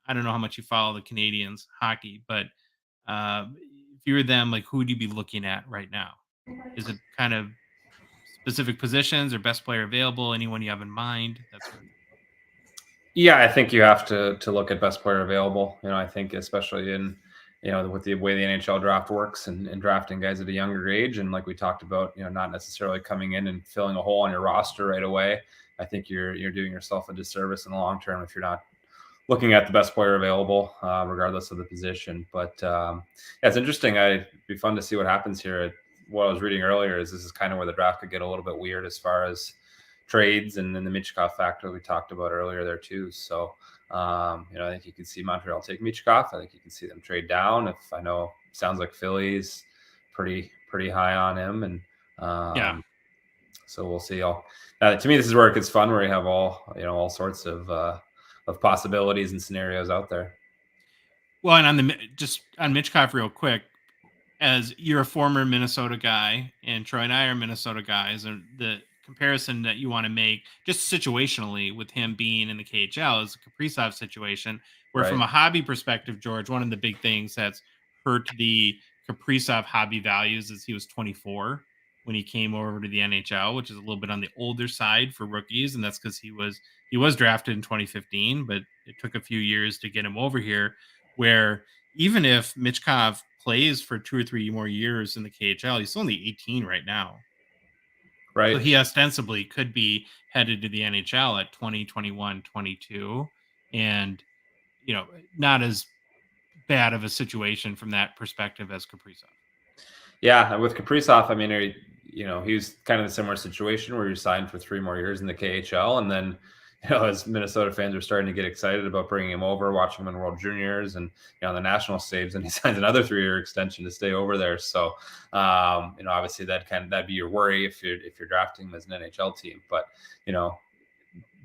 I don't know how much you follow the Canadiens hockey, but if you were them, like, who would you be looking at right now? Is it kind of specific positions or best player available? Anyone you have in mind? That sort of thing. Yeah, I think you have to look at best player available. I think especially in, with the way the NHL draft works and drafting guys at a younger age. And like we talked about, not necessarily coming in and filling a hole on your roster right away. I think you're doing yourself a disservice in the long term if you're not looking at the best player available, regardless of the position. But yeah, it's interesting. It'd be fun to see what happens here. What I was reading earlier is this is kind of where the draft could get a little bit weird as far as trades and then the Michkov factor we talked about earlier there too. So, I think you can see Montreal take Michkov. I think you can see them trade down. Sounds like Philly's pretty high on him. And yeah. So we'll see. To me, this is where it gets fun, where you have all sorts of possibilities and scenarios out there. Well, and on Michkov real quick, as you're a former Minnesota guy and Troy and I are Minnesota guys, and the comparison that you want to make just situationally with him being in the KHL is a Kaprizov situation where, right, from a hobby perspective, George, one of the big things that's hurt the Kaprizov hobby values is he was 24 when he came over to the NHL, which is a little bit on the older side for rookies. And that's because he was drafted in 2015, but it took a few years to get him over here, where even if Michkov plays for 2 or 3 more years in the KHL, he's only 18 right now. Right. So he ostensibly could be headed to the NHL at 20, 21, 22. And, not as bad of a situation from that perspective as Kaprizov. Yeah. With Kaprizov, he's kind of a similar situation where he signed for 3 more years in the KHL. And then, as Minnesota fans are starting to get excited about bringing him over, watching him in World Juniors and on the national stage, and he signs another 3-year extension to stay over there. So, obviously that'd be your worry if you're drafting him as an NHL team. But,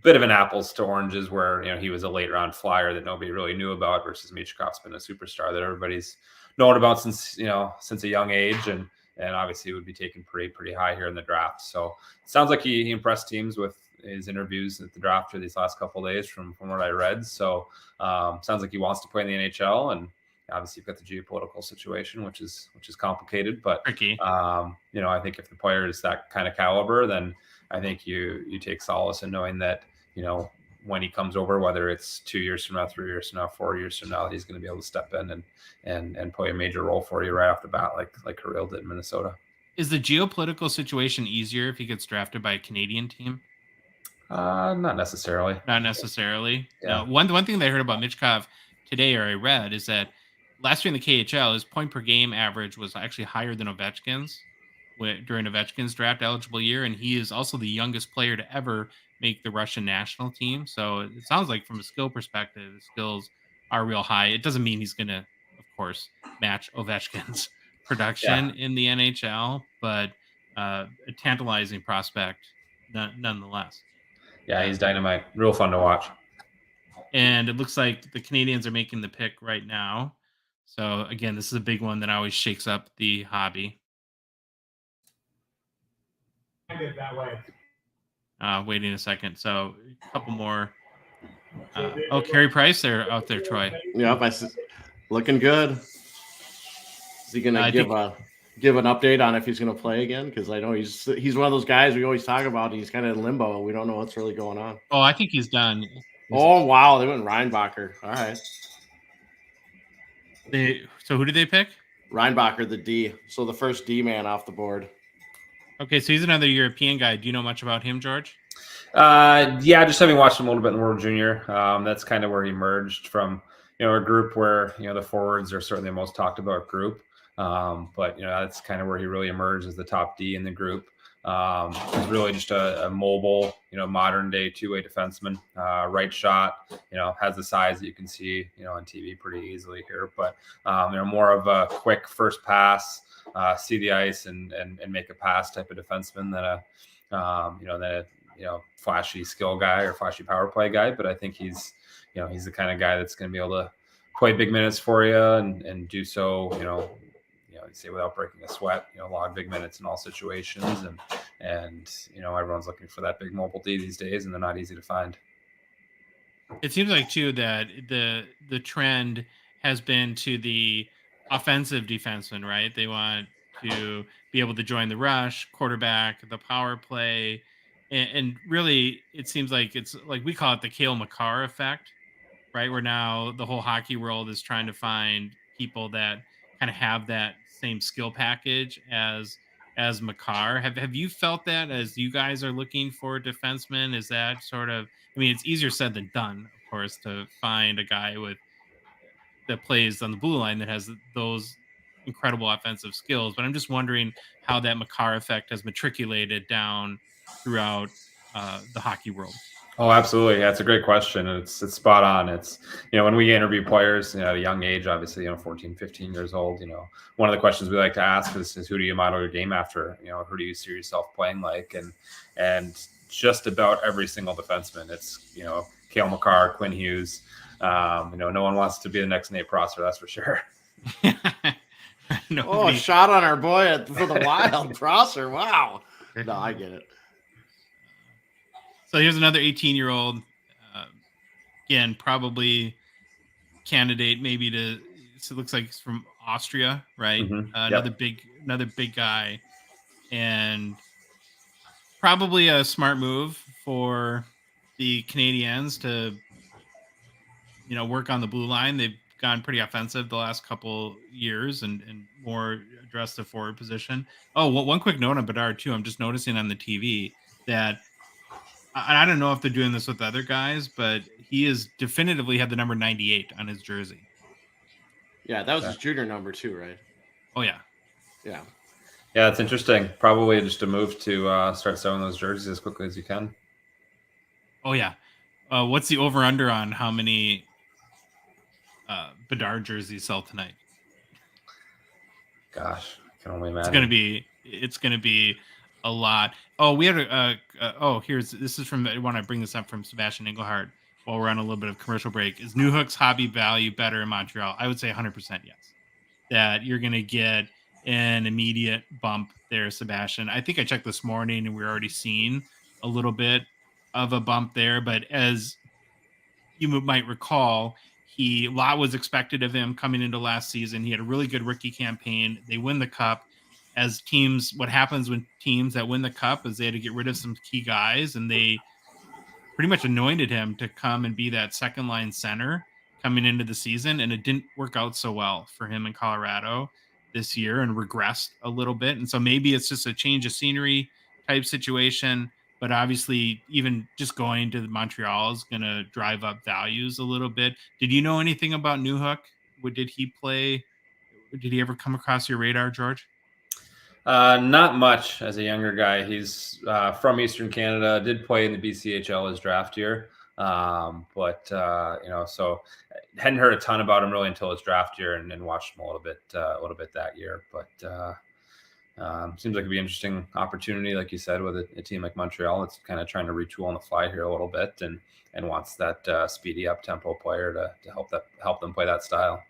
bit of an apples to oranges where, he was a late round flyer that nobody really knew about versus Michkov's been a superstar that everybody's known about since a young age. And, obviously would be taken pretty high here in the draft. So it sounds like he impressed teams with his interviews at the draft for these last couple of days from what I read. So sounds like he wants to play in the NHL, and obviously you've got the geopolitical situation, which is complicated, but Tricky. I think if the player is that kind of caliber, then I think you take solace in knowing that, when he comes over, whether it's 2 years from now, 3 years from now, 4 years from now, he's going to be able to step in and play a major role for you right off the bat, like Kirill did in Minnesota. Is the geopolitical situation easier if he gets drafted by a Canadian team? Not necessarily. Not necessarily. Yeah. No. One thing that I heard about Michkov today, or I read, is that last year in the KHL, his point per game average was actually higher than Ovechkin's during Ovechkin's draft eligible year, and he is also the youngest player to ever make the Russian national team. So it sounds like from a skill perspective, his skills are real high. It doesn't mean he's going to, of course, match Ovechkin's production in the NHL, but a tantalizing prospect nonetheless. Yeah, he's dynamite. Real fun to watch. And it looks like the Canadians are making the pick right now. So again, this is a big one that always shakes up the hobby. Waiting a second. So a couple more. Carey Price, they're out there, Troy. Yep, looking good. Is he going to give an update on if he's going to play again? Because I know he's one of those guys we always talk about. He's kind of in limbo. We don't know what's really going on. Oh, I think he's done. Oh, wow. They went Reinbacher. All right. So who did they pick? Reinbacher, the D. So the first D man off the board. Okay, so he's another European guy. Do you know much about him, George? Yeah, just having watched him a little bit in the World Junior. That's kind of where he emerged from, a group where, the forwards are certainly the most talked about group. But, that's kind of where he really emerged as the top D in the group. He's really just a mobile, modern day two-way defenseman, right shot, has the size that you can see, on TV pretty easily here, but, more of a quick first pass, see the ice and make a pass type of defenseman than a flashy skill guy or flashy power play guy. But I think he's the kind of guy that's going to be able to play big minutes for you and do so, say without breaking a sweat, log big minutes in all situations. And everyone's looking for that big mobile D these days, and they're not easy to find. It seems like too that the trend has been to the offensive defenseman, right? They want to be able to join the rush, quarterback, the power play. And really, it seems like it's like we call it the Cale Makar effect, right? Where now the whole hockey world is trying to find people that kind of have that same skill package as Makar. Have you felt that as you guys are looking for defensemen? Is that sort of, I mean, it's easier said than done, of course, to find a guy that plays on the blue line that has those incredible offensive skills. But I'm just wondering how that Makar effect has matriculated down throughout the hockey world. Oh, absolutely. That's a great question. And it's spot on. It's, when we interview players, at a young age, obviously, 14, 15 years old, one of the questions we like to ask is who do you model your game after? Who do you see yourself playing like? And just about every single defenseman, it's, Cale Makar, Quinn Hughes. No one wants to be the next Nate Prosser, that's for sure. Shot on our boy for the Wild, Prosser. Wow. No, I get it. So here's another 18-year-old, again, probably candidate maybe to. So it looks like he's from Austria, right? Mm-hmm. Another big guy, and probably a smart move for the Canadiens to, work on the blue line. They've gone pretty offensive the last couple years and more addressed the forward position. Oh, well, one quick note on Bedard too. I'm just noticing on the TV that. I don't know if they're doing this with other guys, but he is definitively had the number 98 on his jersey. Yeah, that was his junior number too, right? Oh, yeah. Yeah. Yeah, it's interesting. Probably just a move to start selling those jerseys as quickly as you can. Oh, yeah. What's the over-under on how many Bedard jerseys sell tonight? Gosh, I can only imagine. It's going to be a lot. Oh, we had this is from, I want to bring this up from Sebastian Engelhardt while we're on a little bit of commercial break. Is Newhook's hobby value better in Montreal? I would say 100% yes. That you're going to get an immediate bump there, Sebastian. I think I checked this morning and we're already seeing a little bit of a bump there. But as you might recall, a lot was expected of him coming into last season. He had a really good rookie campaign. They win the cup. As teams, what happens when teams that win the cup is they had to get rid of some key guys, and they pretty much anointed him to come and be that second line center coming into the season. And it didn't work out so well for him in Colorado this year and regressed a little bit. And so maybe it's just a change of scenery type situation. But obviously, even just going to Montreal is going to drive up values a little bit. Did you know anything about Newhook? Did he play? Did he ever come across your radar, George? Not much as a younger guy. He's from Eastern Canada, did play in the BCHL his draft year. So hadn't heard a ton about him really until his draft year and watched him a little bit that year. But seems like it'd be an interesting opportunity, like you said, with a team like Montreal. It's kind of trying to retool on the fly here a little bit and wants that speedy up tempo player to help them play that style.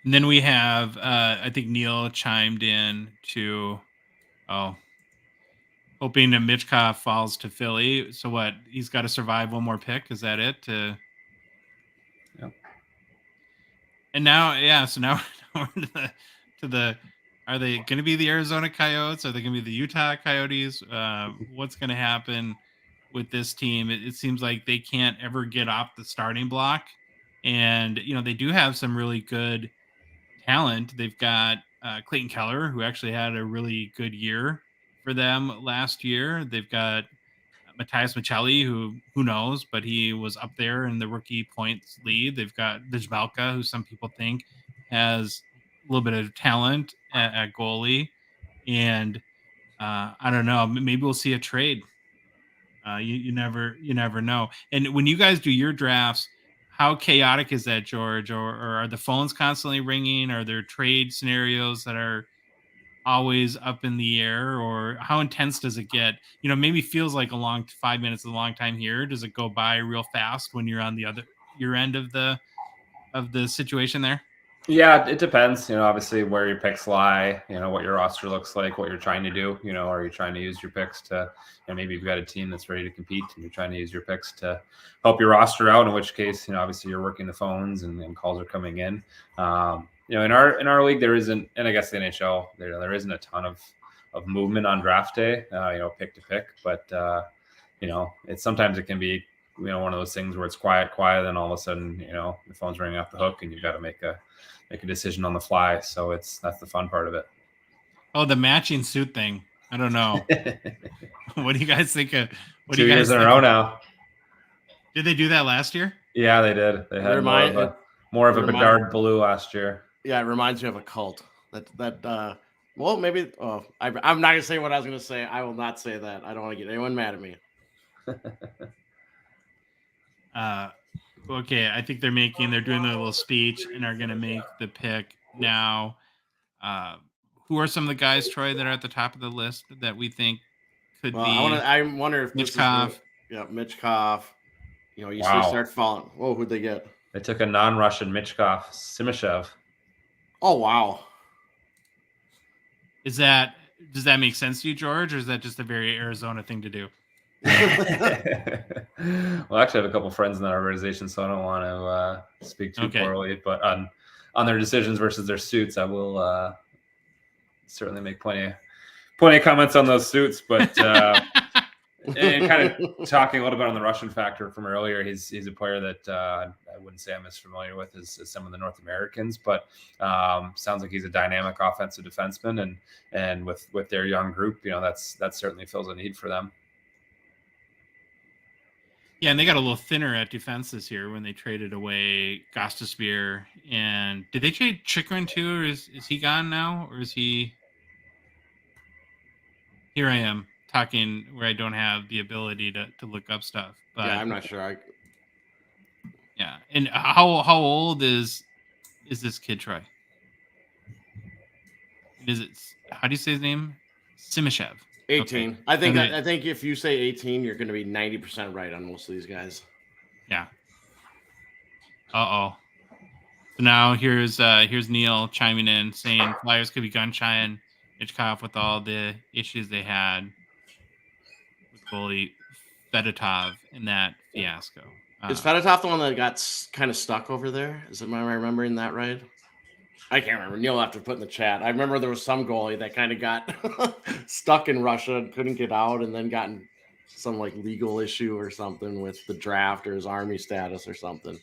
And then we have, I think Neil chimed in to, hoping that Michkov falls to Philly. So what? He's got to survive one more pick. Is that it? Yep. And now, so now we're to the. Are they going to be the Arizona Coyotes? Are they going to be the Utah Coyotes? What's going to happen with this team? It seems like they can't ever get off the starting block, and they do have some really good talent. They've got Clayton Keller, who actually had a really good year for them last year. They've got Matthias Michelli, who knows, but he was up there in the rookie points lead. They've got Vizbalka, who some people think has a little bit of talent at goalie. And I don't know, maybe we'll see a trade. You never know. And when you guys do your drafts, how chaotic is that, George? Or are the phones constantly ringing? Are there trade scenarios that are always up in the air? Or how intense does it get? Maybe feels like 5 minutes is a long time here. Does it go by real fast when you're on your end of the situation there? Yeah, it depends. Obviously where your picks lie, what your roster looks like, what you're trying to do. Are you trying to use your picks to, maybe you've got a team that's ready to compete and you're trying to use your picks to help your roster out, in which case, obviously you're working the phones and calls are coming in. In our league, there isn't, and I guess the NHL, there isn't a ton of movement on draft day, pick to pick, but sometimes it can be, one of those things where it's quiet, then all of a sudden, the phone's ringing off the hook and you've got to make a decision on the fly. So that's the fun part of it. Oh, the matching suit thing. I don't know. What do you guys think of? 2 years in a row now. Did they do that last year? Yeah, they did. They had more of a Bedard blue last year. Yeah, it reminds me of a cult. Well, maybe. Oh, I'm not gonna say what I was gonna say. I will not say that. I don't want to get anyone mad at me. Okay, I think they're doing their little speech and are going to make the pick now. Who are some of the guys, Troy, that are at the top of the list that we think could be? I wonder if Michkov. Michkov. You start falling. Whoa, who'd they get? They took a non-Russian Michkov, Simashev. Oh, wow. Does that make sense to you, George, or is that just a very Arizona thing to do? Well, actually, I have a couple friends in that organization, so I don't want to speak too poorly. But on their decisions versus their suits, I will certainly make plenty of comments on those suits. But and kind of talking a little bit on the Russian factor from earlier, he's a player that I wouldn't say I'm as familiar with as some of the North Americans, but sounds like he's a dynamic offensive defenseman, and with their young group, that certainly fills a need for them. Yeah, and they got a little thinner at defense this year when they traded away Gostisbehere. And did they trade Chychrun too, or is he gone now, or is he? Here I am talking where I don't have the ability to look up stuff. But yeah, I'm not sure. Yeah, and how old is this kid, Troy? Is it? How do you say his name? Simashev. 18. Okay. I think if you say 18, you're going to be 90% right on most of these guys. Yeah. Uh-oh. So now here's Neil chiming in saying Flyers could be gun shy and Hitchcock with all the issues they had with goalie Fedotov in that fiasco. Is Fedotov the one that got kind of stuck over there? Am I remembering that right? I can't remember. Neil will have to put in the chat. I remember there was some goalie that kind of got stuck in Russia and couldn't get out, and then got in some like legal issue or something with the draft or his army status or something.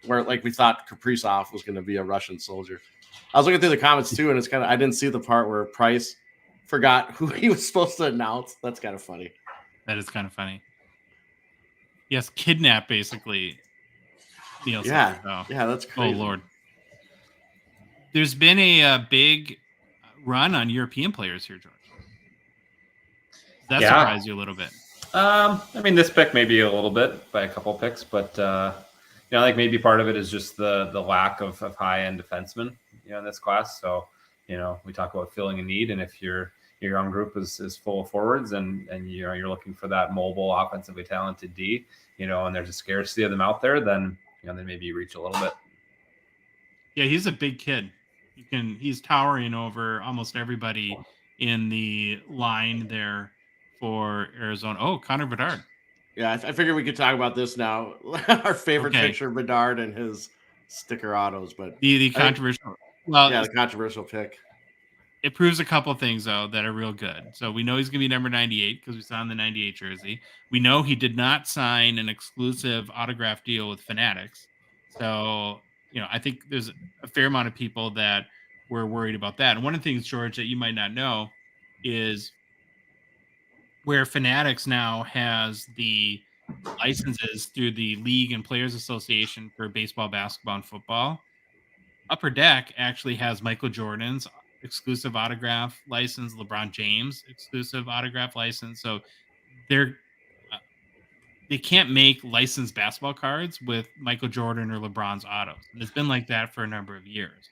Where like we thought Kaprizov was going to be a Russian soldier. I was looking through the comments too, and it's kind of I didn't see the part where Price forgot who he was supposed to announce. That's kind of funny. That is kind of funny. Yes, kidnap basically. Neil Yeah, said, so. yeah, that's crazy. Oh Lord. There's been a big run on European players here, George. Does that surprise you a little bit? I mean, this pick maybe a little bit by a couple picks, but like maybe part of it is just the lack of high end defensemen, in this class. So, we talk about filling a need, and if your young group is full of forwards, and you're looking for that mobile, offensively talented D, and there's a scarcity of them out there, then then maybe you reach a little bit. Yeah, he's a big kid. He's towering over almost everybody in the line there for Arizona. Oh, Connor Bedard. Yeah, I figured we could talk about this now. Our favorite picture, Bedard and his sticker autos, but the controversial. The controversial pick. It proves a couple things though that are real good. So we know he's going to be number 98 because we saw in the 98 jersey. We know he did not sign an exclusive autograph deal with Fanatics. So I think there's a fair amount of people that were worried about that. And one of the things, George, that you might not know is where Fanatics now has the licenses through the League and Players Association for baseball, basketball, and football. Upper Deck actually has Michael Jordan's exclusive autograph license, LeBron James exclusive autograph license. So they can't make licensed basketball cards with Michael Jordan or LeBron's autos. And it's been like that for a number of years.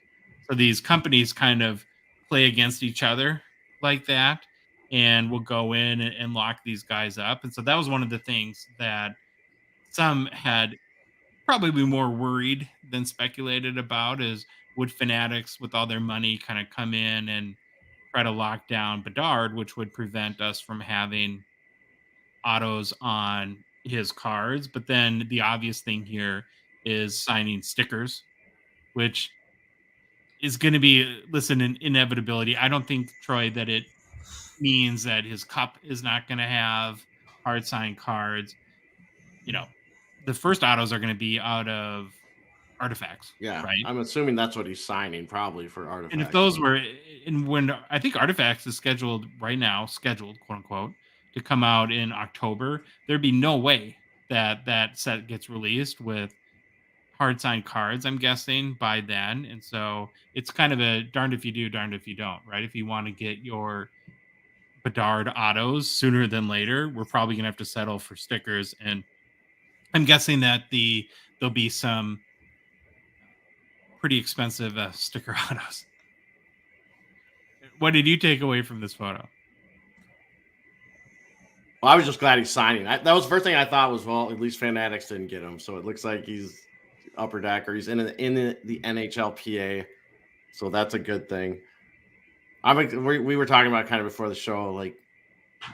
So these companies kind of play against each other like that and will go in and lock these guys up. And so that was one of the things that some had probably more worried than speculated about is would Fanatics with all their money kind of come in and try to lock down Bedard, which would prevent us from having autos on his cards. But then the obvious thing here is signing stickers, which is going to be, an inevitability. I don't think, Troy, that it means that his cup is not going to have hard signed cards. The first autos are going to be out of Artifacts. Yeah, right. I'm assuming that's what he's signing, probably for Artifacts. And if those were, and when I think Artifacts is scheduled right now, quote unquote, to come out in October, there'd be no way that set gets released with hard signed cards, I'm guessing, by then. And so it's kind of a darned if you do, darned if you don't, right? If you want to get your Bedard autos sooner than later, we're probably going to have to settle for stickers. And I'm guessing that there'll be some pretty expensive sticker autos. What did you take away from this photo? Well, I was just glad he's signing. That was the first thing I thought was, well, at least Fanatics didn't get him. So it looks like he's Upper Deck or he's in the NHLPA. So that's a good thing. We were talking about kind of before the show, like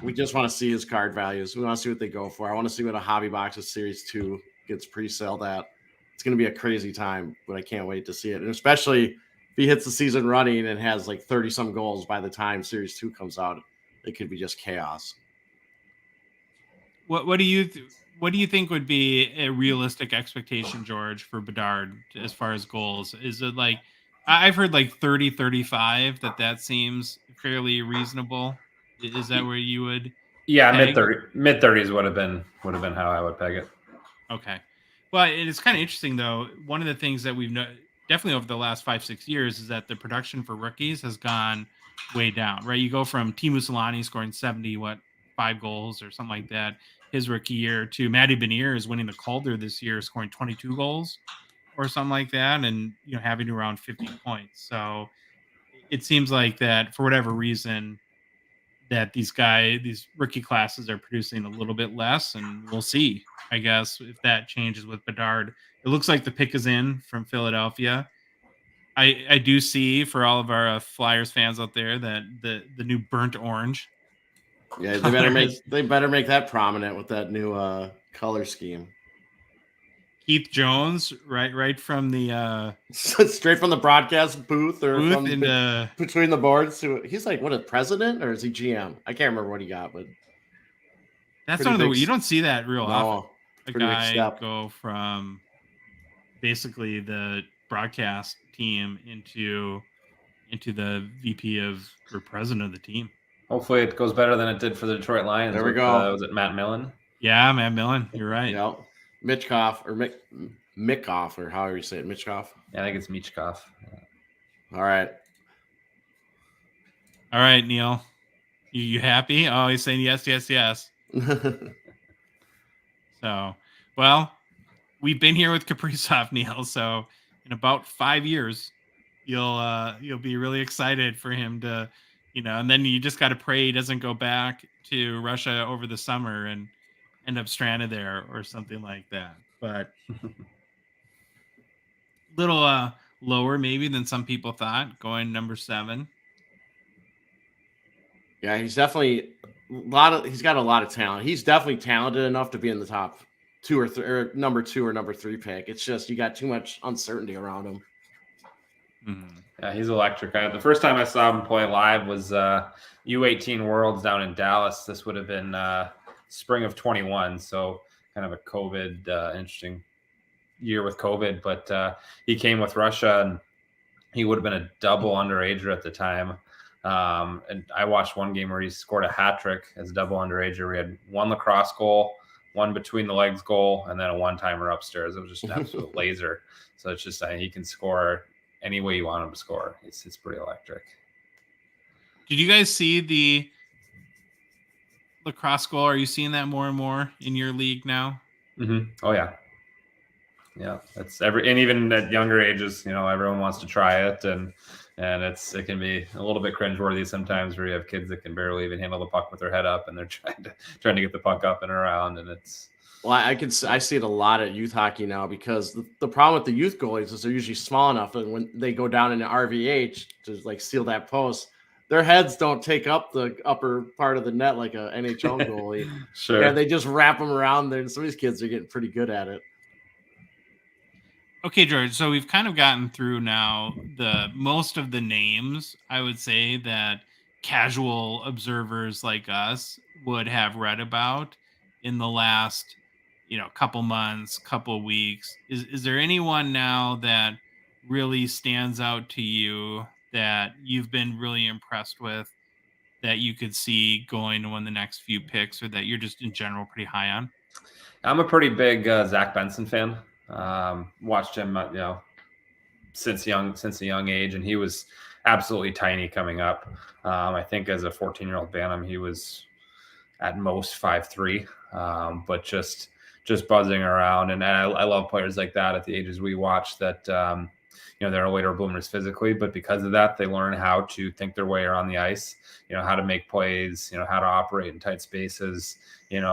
we just want to see his card values. We want to see what they go for. I want to see what a hobby box of Series 2 gets pre-sold at. It's going to be a crazy time, but I can't wait to see it. And especially if he hits the season running and has like 30-some goals by the time Series 2 comes out, it could be just chaos. What do you think would be a realistic expectation, George, for Bedard as far as goals? Is it like I've heard like 30, 35 that seems fairly reasonable? Is that where you would? Yeah, mid 30s would have been how I would peg it. Okay. Well, it's kind of interesting though. One of the things that we've definitely over the last 5-6 years is that the production for rookies has gone way down, right? You go from Teemu Selanne scoring 5 goals or something like that his rookie year to Matty Beniers winning the Calder this year, scoring 22 goals or something like that, and having around 50 points. So it seems like that for whatever reason that these rookie classes are producing a little bit less, and we'll see, I guess, if that changes with Bedard. It looks like the pick is in from Philadelphia. I do see for all of our Flyers fans out there that the new burnt orange. Yeah, they better make that prominent with that new color scheme. Keith Jones, right from the straight from the broadcast booth or booth from into between the boards. He's like, what, a president or is he GM? I can't remember what he got, but that's one of the you don't see that real often. A guy go from basically the broadcast team into the VP or president of the team. Hopefully it goes better than it did for the Detroit Lions. There we go. Was it Matt Millen? Yeah, Matt Millen. You're right. Yep. Mitchkoff or Mickoff or however you say it. Mitchkoff. Yeah, I think it's Michkov. All right. All right, Neil. You happy? Oh, he's saying yes. So, well, we've been here with Kaprizov, Neil. So, in about 5 years, you'll be really excited for him to, and then you just got to pray he doesn't go back to Russia over the summer and end up stranded there or something like that. But little lower maybe than some people thought, going number 7. Yeah, he's definitely he's got a lot of talent. He's definitely talented enough to be in the top 2 or 3 or number 2 or number 3 pick. It's just you got too much uncertainty around him. Mm-hmm. Yeah, he's electric. The first time I saw him play live was U18 Worlds down in Dallas. This would have been spring of 21, so kind of a COVID interesting year with COVID. But he came with Russia, and he would have been a double underager at the time. And I watched one game where he scored a hat trick as a double underager. We had one lacrosse goal, one between the legs goal, and then a one-timer upstairs. It was just an absolute laser. So it's just he can score any way you want him to score. It's pretty electric. Did you guys see the lacrosse goal? Are you seeing that more and more in your league now? Mm-hmm. Oh yeah. That's and even at younger ages, everyone wants to try it, and it can be a little bit cringeworthy sometimes where you have kids that can barely even handle the puck with their head up, and they're trying to get the puck up and around, and it's. Well, I see it a lot at youth hockey now because the problem with the youth goalies is they're usually small enough, and when they go down into RVH to steal that post, their heads don't take up the upper part of the net like a NHL goalie. Sure. And they just wrap them around there, and some of these kids are getting pretty good at it. Okay, George. So we've kind of gotten through now most of the names, I would say, that casual observers like us would have read about in the last, couple months, couple weeks. Is there anyone now that really stands out to you that you've been really impressed with, that you could see going to win the next few picks, or that you're just in general pretty high on? I'm a pretty big Zach Benson fan. Watched him, since a young age, and he was absolutely tiny coming up. I think as a 14-year-old Bantam, he was at most 5'3", but just buzzing around. And I love players like that at the ages we watch that, they're later bloomers physically, but because of that, they learn how to think their way around the ice, how to make plays, how to operate in tight spaces, and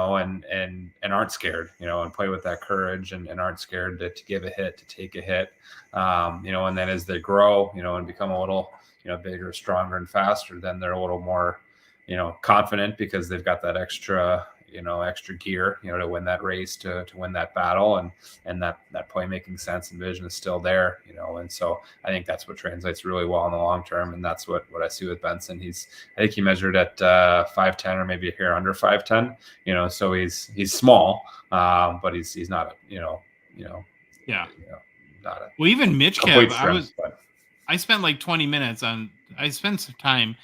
aren't scared, and play with that courage and aren't scared to give a hit, to take a hit, and then as they grow, and become a little, bigger, stronger, and faster, then they're a little more, confident because they've got that extra gear, to win that race, to win that battle, and that playmaking sense and vision is still there, and so I think that's what translates really well in the long term, and that's what I see with Benson. I think he measured at 5'10", or maybe a hair under 5'10", so he's small, but he's not not a well, even Mitch Kev, I spent like 20 minutes I spent some time,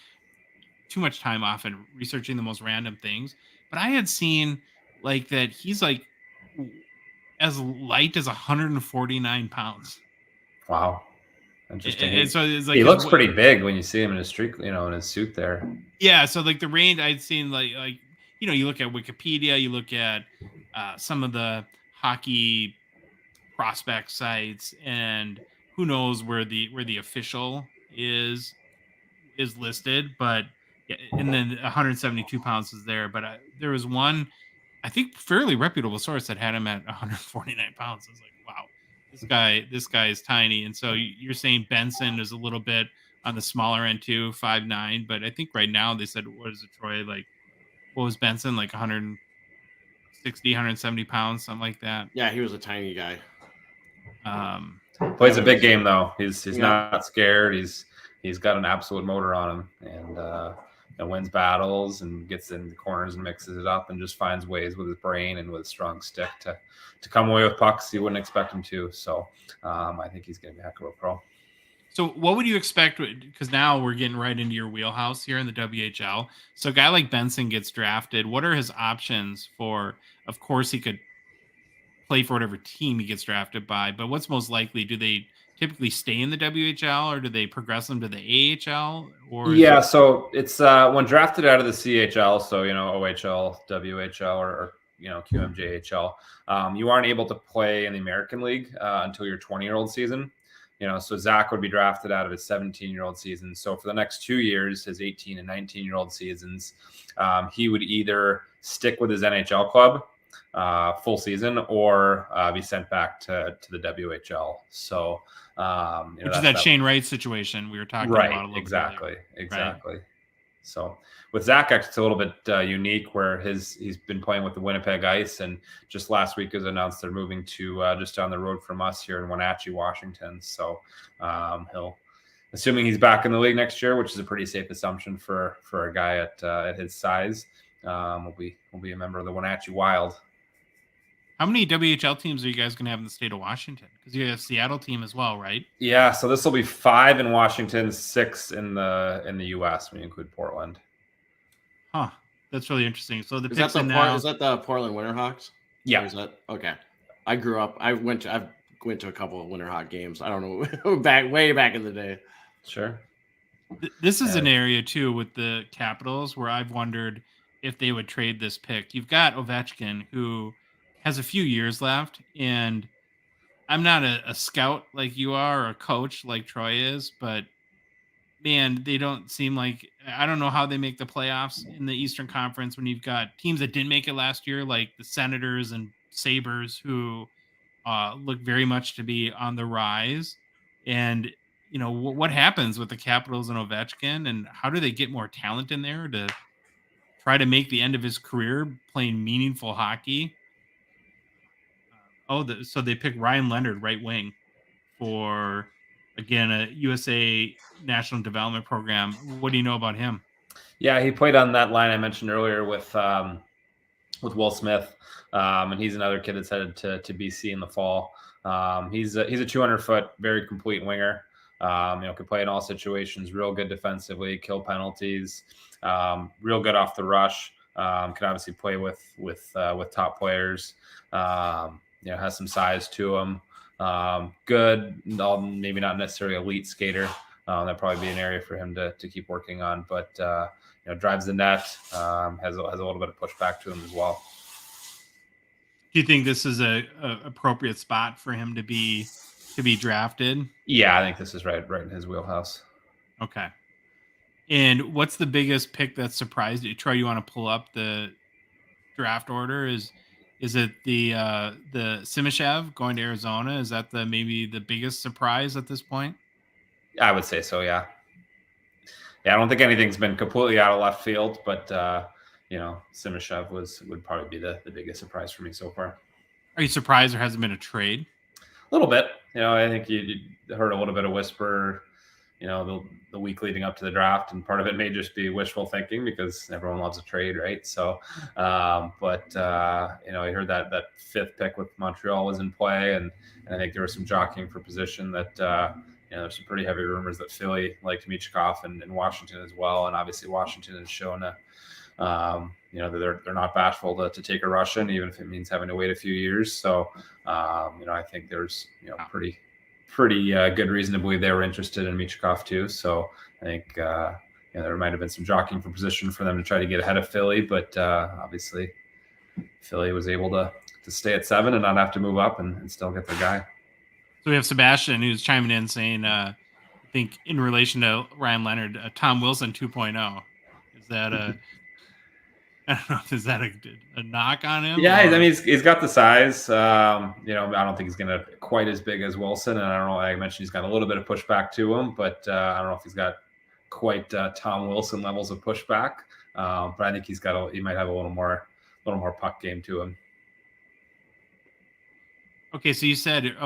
too much time often researching the most random things. But I had seen like that he's like as light as 149 pounds. Wow. Interesting. And so it's like he looks pretty big when you see him in his in his suit there. Yeah. So like the range I'd seen, like you look at Wikipedia, you look at some of the hockey prospect sites, and who knows where the official is listed, but. And then 172 pounds is there, but there was one, I think, fairly reputable source that had him at 149 pounds. I was like, wow. this guy is tiny. And so you're saying Benson is a little bit on the smaller end too, 5'9", but I think right now they said, what is it, Troy? Like, what was Benson, like 160, 170 pounds, something like that. Yeah, he was a tiny guy. Plays a big game though. He's Yep. not scared. He's got an absolute motor on him, and wins battles and gets in the corners and mixes it up and just finds ways with his brain and with a strong stick to come away with pucks you wouldn't expect him to. So I think he's going to be a heck of a pro. So what would you expect? Because now we're getting right into your wheelhouse here in the WHL. So a guy like Benson gets drafted. What are his options for? Of course, he could play for whatever team he gets drafted by, but what's most likely? Do they typically stay in the WHL, or do they progress them to the AHL? Or so it's when drafted out of the CHL, so OHL, WHL, or QMJHL, you aren't able to play in the American League until your 20-year-old season. So Zach would be drafted out of his 17-year-old season. So for the next 2 years, his 18 and 19-year-old seasons, he would either stick with his NHL club full season or be sent back to the WHL. So, which is that Shane Wright situation we were talking about a little exactly, bit earlier. exactly. Right. So with Zach, it's a little bit unique where he's been playing with the Winnipeg Ice, and just last week it was announced they're moving to just down the road from us here in Wenatchee, Washington. So assuming he's back in the league next year, which is a pretty safe assumption for a guy at his size, will be a member of the Wenatchee Wild. How many WHL teams are you guys going to have in the state of Washington? Because you have a Seattle team as well, right? Yeah, so this will be 5 in Washington, 6 in the U.S. when you include Portland. Huh, that's really interesting. So is that the Portland Winterhawks? Yeah. Or is that okay? I grew up. I went to a couple of Winterhawk games. I don't know, way back in the day. Sure. This is an area too with the Capitals where I've wondered if they would trade this pick. You've got Ovechkin, who has a few years left, and I'm not a scout like you are or a coach like Troy is, but man, they don't seem like, I don't know how they make the playoffs in the Eastern Conference when you've got teams that didn't make it last year, like the Senators and Sabres, who look very much to be on the rise. And what happens with the Capitals and Ovechkin, and how do they get more talent in there to try to make the end of his career playing meaningful hockey? So they pick Ryan Leonard, right wing, for, again, a USA National Development Program. What do you know about him? Yeah, he played on that line I mentioned earlier with Will Smith, and he's another kid that's headed to BC in the fall. He's a 200-foot, very complete winger. Can play in all situations. Real good defensively, kill penalties. Real good off the rush. Can obviously play with top players. Has some size to him. Good, maybe not necessarily elite skater. That'd probably be an area for him to keep working on. But drives the net. Has a little bit of pushback to him as well. Do you think this is a appropriate spot for him to be drafted? Yeah, I think this is right in his wheelhouse. Okay. And what's the biggest pick that surprised you? Troy, you want to pull up the draft order? Is it the Simashev going to Arizona? Is that maybe the biggest surprise at this point? I would say so, yeah. Yeah, I don't think anything's been completely out of left field, but Simashev would probably be the biggest surprise for me so far. Are you surprised there hasn't been a trade? A little bit. I think you heard a little bit of whisper, the week leading up to the draft, and part of it may just be wishful thinking because everyone loves a trade, right? So, I heard that 5th pick with Montreal was in play, and I think there was some jockeying for position that, there's some pretty heavy rumors that Philly liked Michkov and Washington as well. And obviously Washington has shown that they're not bashful to take a Russian, even if it means having to wait a few years. So, I think there's, pretty good reason to believe they were interested in Michkov too. So I think, there might have been some jockeying for position for them to try to get ahead of Philly, but obviously Philly was able to stay at 7 and not have to move up and still get their guy. So we have Sebastian who's chiming in saying, I think in relation to Ryan Leonard, Tom Wilson 2.0. Is that I don't know. Is that a knock on him? Yeah, I or- mean, he's got the size. You know, I don't think he's going to quite as big as Wilson, and I don't know. I mentioned he's got a little bit of pushback to him, but I don't know if he's got quite Tom Wilson levels of pushback. But I think he might have a little more puck game to him. Okay, so you said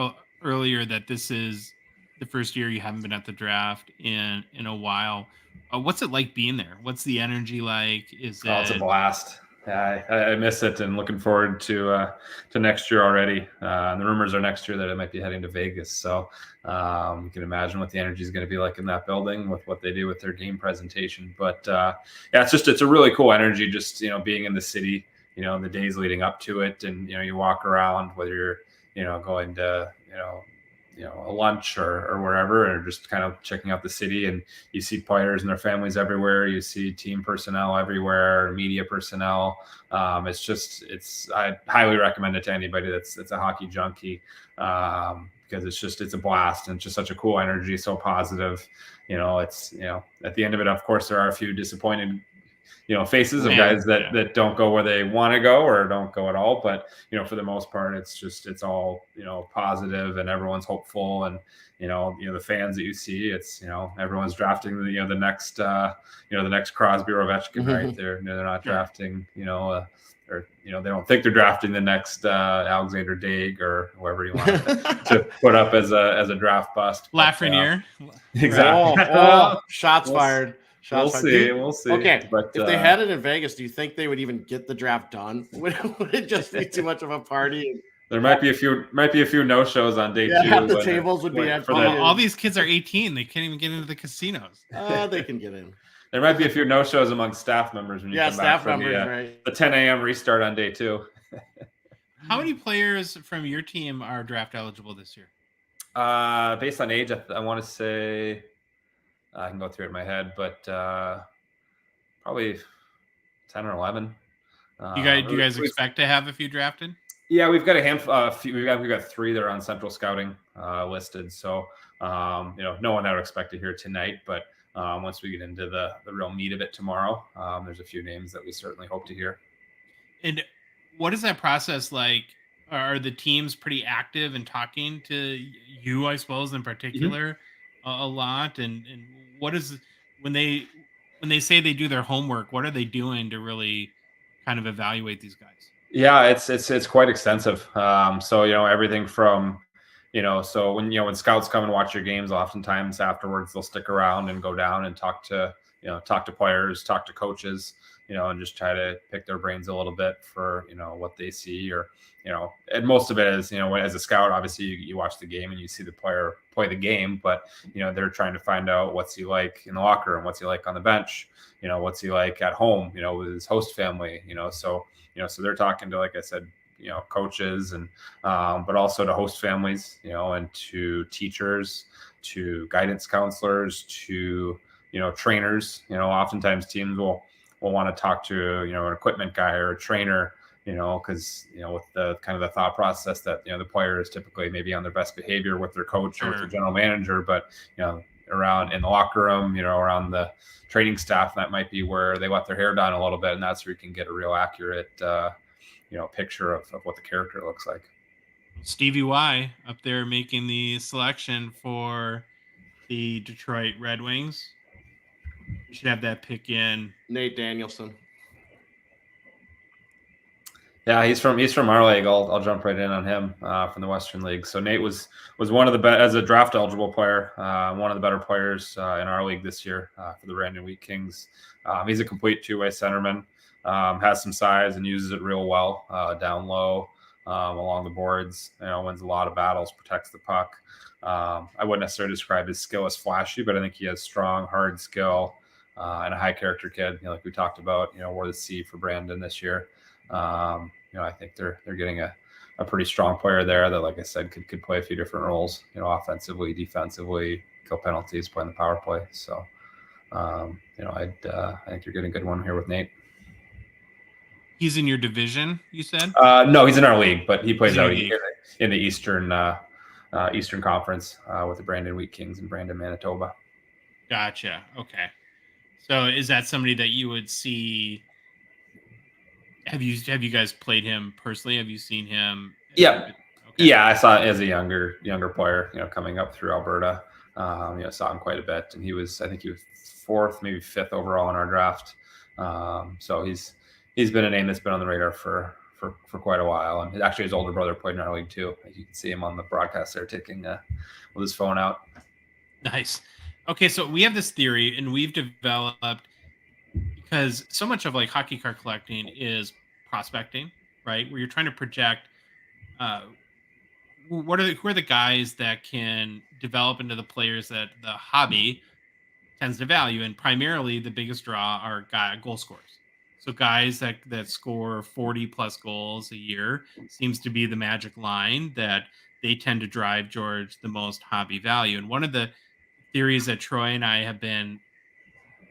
earlier that this is the first year you haven't been at the draft in a while. What's it like being there? What's the energy like? Is Oh, it's a it blast. Yeah, I miss it and looking forward to next year already. And the rumors are next year that it might be heading to Vegas. So you can imagine what the energy is going to be like in that building with what they do with their game presentation. But yeah, it's a really cool energy just, you know, being in the city, you know, in the days leading up to it. And, you know, you walk around, whether you're, you know, going to, a lunch or wherever, or just kind of checking out the city, and you see players and their families everywhere. You see team personnel everywhere, media personnel. I highly recommend it to anybody that's a hockey junkie, because it's a blast, and it's just such a cool energy, so positive. You know, it's, you know, at the end of it, of course, there are a few disappointed, you know, faces of guys that don't go where they want to go or don't go at all. But, you know, for the most part, it's all, you know, positive, and everyone's hopeful. And, you know, the fans that you see, it's, you know, everyone's drafting the next Crosby or Ovechkin, right? They're not drafting, or, you know, they don't think they're drafting the next Alexander Daig or whoever you want to put up as a draft bust. Lafreniere? Exactly. Oh, shots fired. We'll see. Okay, but if they had it in Vegas, do you think they would even get the draft done? Would it just be too much of a party? There might be a few no shows on day 2. The tables would be empty. All these kids are 18. They can't even get into the casinos. They can get in. There might be a few no shows among staff members when you come back from right. the 10 a.m. restart on day 2. How many players from your team are draft eligible this year? Based on age, I want to say, I can go through it in my head, but probably 10 or 11. Do you guys expect to have a few drafted? Yeah, we've got a handful. We've got 3 that are on Central Scouting listed. So no one I would expect to hear tonight, but once we get into the real meat of it tomorrow, there's a few names that we certainly hope to hear. And what is that process like? Are the teams pretty active and talking to you, I suppose, in particular, a lot? And what is when they say they do their homework? What are they doing to really kind of evaluate these guys? Yeah, it's quite extensive. So, you know, everything from, you know, so when scouts come and watch your games, oftentimes afterwards they'll stick around and go down and talk to players, talk to coaches, you know, and just try to pick their brains a little bit for, you know, what they see, or, you know, and most of it is, you know, as a scout, obviously you watch the game and you see the player play the game, but, you know, they're trying to find out what's he like in the locker room, what's he like on the bench, you know, what's he like at home, you know, with his host family, you know, so they're talking to, like I said, you know, coaches and, but also to host families, you know, and to teachers, to guidance counselors, to, you know, trainers. You know, oftentimes teams will want to talk to, you know, an equipment guy or a trainer, you know, because, you know, with the kind of the thought process that, you know, the player is typically maybe on their best behavior with their coach or with their general manager, but, you know, around in the locker room, you know, around the training staff, that might be where they let their hair down a little bit, and that's where you can get a real accurate, you know, picture of what the character looks like. Stevie Y up there making the selection for the Detroit Red Wings. You should have that pick in. Nate Danielson. Yeah, he's from our league. I'll jump right in on him from the Western League. So Nate was one of the as a draft eligible player, one of the better players in our league this year for the Brandon Wheat Kings. He's a complete two-way centerman, has some size and uses it real well down low along the boards. You know, wins a lot of battles, protects the puck. I wouldn't necessarily describe his skill as flashy, but I think he has strong, hard skill and a high character kid. You know, like we talked about, you know, wore the C for Brandon this year. You know, I think they're getting a pretty strong player there that, like I said, could play a few different roles, you know, offensively, defensively, kill penalties, play in the power play. So, you know, I think you're getting a good one here with Nate. He's in your division, you said? No, he's in our league, but he plays out in the Eastern Conference with the Brandon Wheat Kings in Brandon, Manitoba. Gotcha. Okay. So is that somebody that you would see Have you guys played him personally? Have you seen him? Yeah. Okay. Yeah, I saw it as a younger player, coming up through Alberta. Saw him quite a bit, and I think he was fourth, maybe fifth overall in our draft. So he's been a name that's been on the radar for quite a while. And actually, his older brother played in our league too. You can see him on the broadcast there, taking with his phone out. Nice. Okay, so we have this theory, and we've developed, because so much of like hockey card collecting is prospecting, right? Where you're trying to project who are the guys that can develop into the players that the hobby tends to value, and primarily the biggest draw are goal scorers. So guys that score 40 plus goals a year seems to be the magic line that they tend to drive George the most hobby value. And one of the theories that Troy and I have been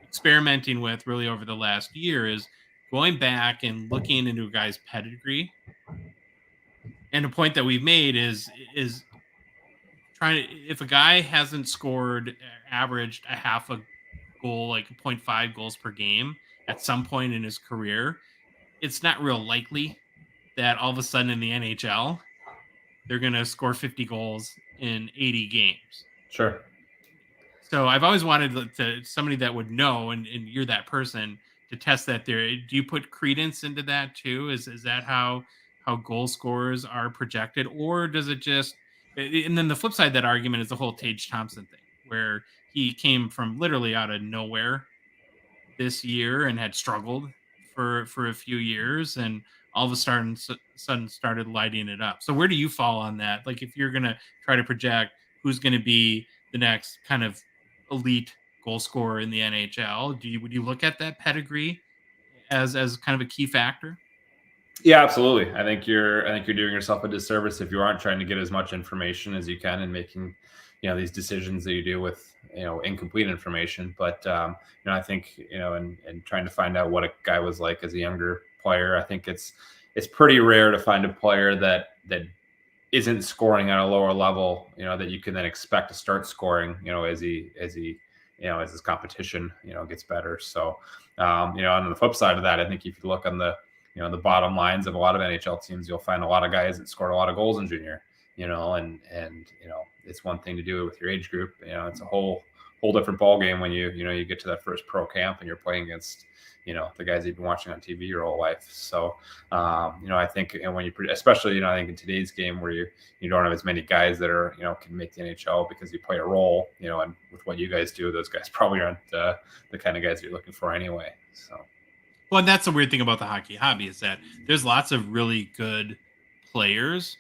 experimenting with really over the last year is going back and looking into a guy's pedigree. And a point that we've made is trying to, if a guy hasn't scored, averaged a half a goal, like 0.5 goals per game at some point in his career, it's not real likely that all of a sudden in the NHL they're going to score 50 goals in 80 games. Sure. So I've always wanted to somebody that would know, and you're that person to test that theory. Do you put credence into that too? Is that how goal scorers are projected, or does it just? And then the flip side of that argument is the whole Tage Thompson thing, where he came from literally out of nowhere this year and had struggled for a few years, and all of a sudden started lighting it up. So where do you fall on that? Like, if you're gonna try to project who's going to be the next kind of elite goal scorer in the NHL, would you look at that pedigree as kind of a key factor? Yeah, absolutely. I think you're doing yourself a disservice if you aren't trying to get as much information as you can and making, these decisions that you do with, incomplete information. But, I think, and trying to find out what a guy was like as a younger player, I think it's pretty rare to find a player that isn't scoring at a lower level, that you can then expect to start scoring, as his competition, gets better. So, on the flip side of that, I think if you look on the bottom lines of a lot of NHL teams, you'll find a lot of guys that scored a lot of goals in junior, and it's one thing to do it with your age group. It's a whole different ball game when you get to that first pro camp and you're playing against, the guys you've been watching on TV your whole life. So, I think, when especially, I think in today's game where you don't have as many guys that are, can make the NHL because you play a role, and with what you guys do, those guys probably aren't the kind of guys you're looking for anyway. So. Well, and that's the weird thing about the hockey hobby is that there's lots of really good players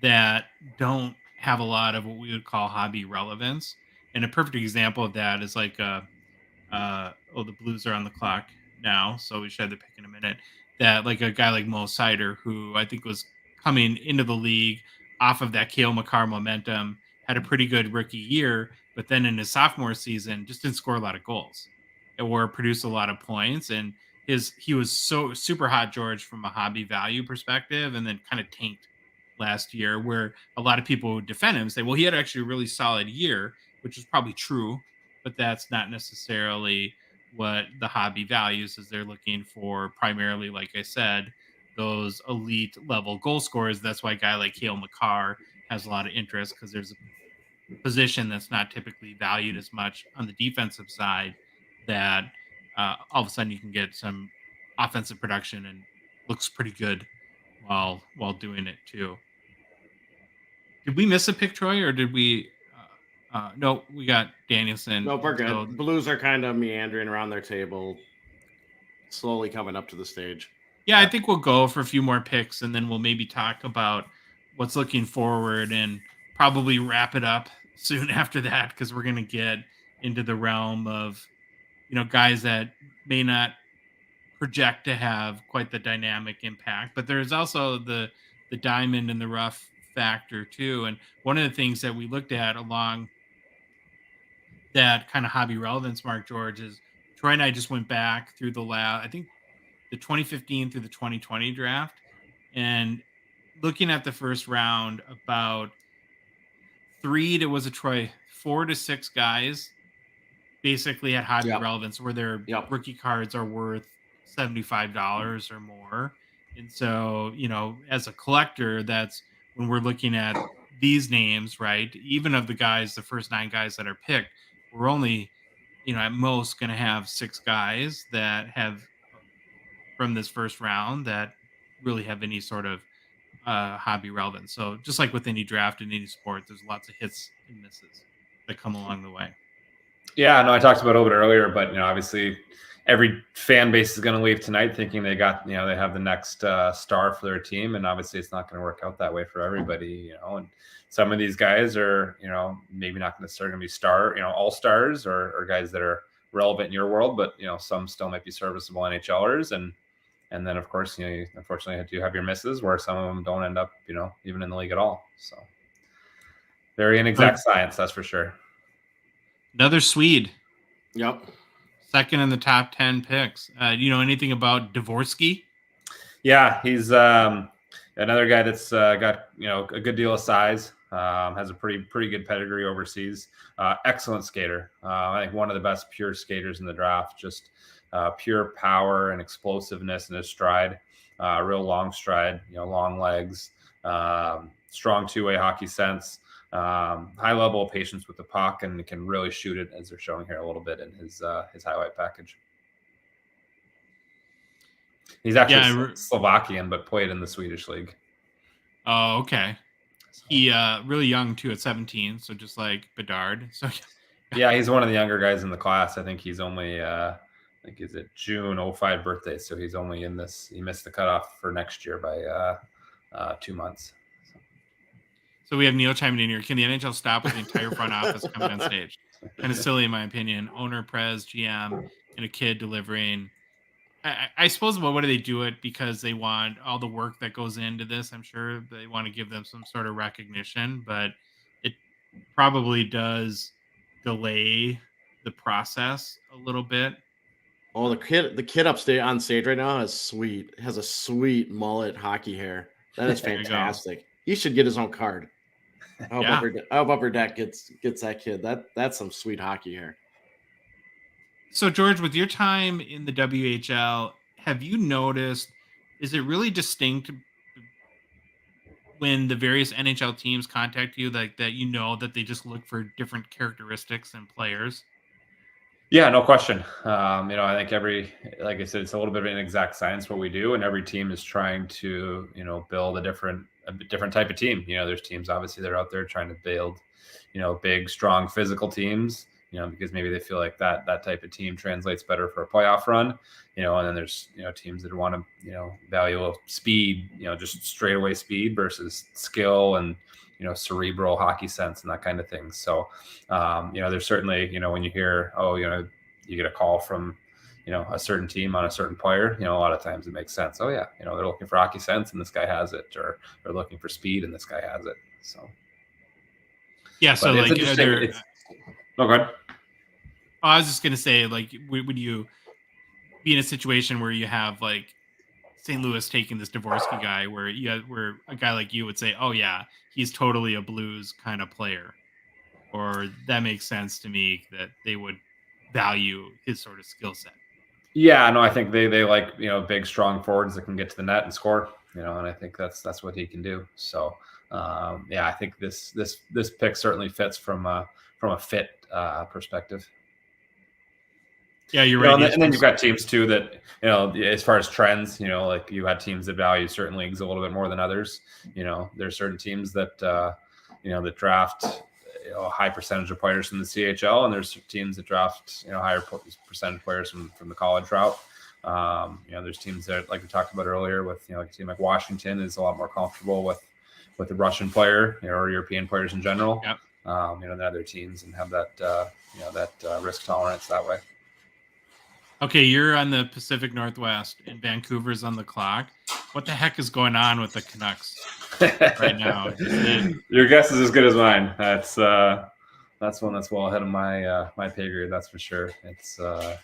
that don't have a lot of what we would call hobby relevance. And a perfect example of that is like, the Blues are on the clock now, so we should have the pick in a minute. That like a guy like Mo Sider, who I think was coming into the league off of that Cale Makar momentum, had a pretty good rookie year, but then in his sophomore season just didn't score a lot of goals or produce a lot of points. And he was so super hot, George, from a hobby value perspective, and then kind of tanked last year, where a lot of people would defend him and say, well, he had actually a really solid year, which is probably true, but that's not necessarily what the hobby values, is they're looking for primarily, like I said, those elite level goal scorers. That's why a guy like Cale Makar has a lot of interest, because there's a position that's not typically valued as much on the defensive side, that all of a sudden you can get some offensive production and looks pretty good while doing it too. Did we miss a pick, Troy, or did we? No, we got Danielson. No, we're good. So, Blues are kind of meandering around their table, slowly coming up to the stage. yeah, I think we'll go for a few more picks, and then we'll maybe talk about what's looking forward, and probably wrap it up soon after that, because we're going to get into the realm of, guys that may not project to have quite the dynamic impact, but there's also the diamond in the rough factor too. And one of the things that we looked at along that kind of hobby relevance mark, George, is Troy and I just went back through I think the 2015 through the 2020 draft, and looking at the first round, about 3 to, was it Troy, 4 to 6 guys basically had hobby relevance, where their rookie cards are worth $75 or more. And so, as a collector, that's when we're looking at these names, right? Even of the guys, the first 9 guys that are picked, we're only, at most going to have 6 guys that have from this first round that really have any sort of hobby relevance. So just like with any draft in any sport, there's lots of hits and misses that come along the way. Yeah, no, I talked about it a little bit earlier, but obviously every fan base is going to leave tonight thinking they got, they have the next star for their team, and obviously it's not going to work out that way for everybody, and some of these guys are, maybe not necessarily going to be all stars or guys that are relevant in your world, but some still might be serviceable NHLers, and then of course, you unfortunately do have your misses where some of them don't end up, even in the league at all. So very inexact science, that's for sure. Another Swede. Yep. Second in the top 10 picks. Do you know anything about Dvorsky? Yeah, he's another guy that's got a good deal of size. Has a pretty good pedigree overseas. Excellent skater. I think one of the best pure skaters in the draft. Just pure power and explosiveness in his stride. Real long stride. Long legs. Strong two-way hockey sense. High level of patience with the puck, and can really shoot it, as they're showing here a little bit in his highlight package. He's actually Slovakian, but played in the Swedish league. Oh, okay. He really young too, at 17, so just like Bedard. So yeah, he's one of the younger guys in the class. I think he's only is it June 05 birthday, so he's only in this. He missed the cutoff for next year by 2 months. So we have Neil chiming in here. Can the NHL stop with the entire front office coming on stage? Kind of silly, in my opinion. Owner, Prez, GM, and a kid delivering. I suppose, what do they do it because they want all the work that goes into this? I'm sure they want to give them some sort of recognition, but it probably does delay the process a little bit. Oh, the kid upstate on stage right now has a sweet mullet hockey hair. That is fantastic. He should get his own card. I hope Upper Deck gets that kid. That's some sweet hockey hair. So, George, with your time in the WHL, have you noticed, is it really distinct when the various NHL teams contact you, like that, that they just look for different characteristics in players? Yeah, no question. I think like I said, it's a little bit of an exact science what we do, and every team is trying to, build a different type of team. There's teams obviously that are out there trying to build, big, strong, physical teams. Because maybe they feel like that type of team translates better for a playoff run. And then there's teams that want to value speed, just straight away speed versus skill and cerebral hockey sense and that kind of thing. So there's certainly when you hear you get a call from a certain team on a certain player, a lot of times it makes sense. Oh yeah, they're looking for hockey sense and this guy has it, or they're looking for speed and this guy has it. So yeah, so like go ahead. Oh, I was just gonna say, like, would you be in a situation where you have like St. Louis taking this Dvorsky guy, where a guy like you would say, "Oh yeah, he's totally a Blues kind of player," or that makes sense to me that they would value his sort of skill set? Yeah, no, I think they like big, strong forwards that can get to the net and score. And I think that's what he can do. So I think this pick certainly fits from a fit perspective. Yeah, you're right. And then you've got teams too that, as far as trends, like you had teams that value certain leagues a little bit more than others. There's certain teams that, that draft a high percentage of players from the CHL, and there's teams that draft, higher percentage players from the college route. There's teams that, like we talked about earlier, with, like a team like Washington is a lot more comfortable with the Russian player, or European players in general. Yep. Than other teams, and have that, risk tolerance that way. Okay, you're on the Pacific Northwest, and Vancouver's on the clock. What the heck is going on with the Canucks right now? Your guess is as good as mine. That's one that's well ahead of my pay grade. That's for sure. It's a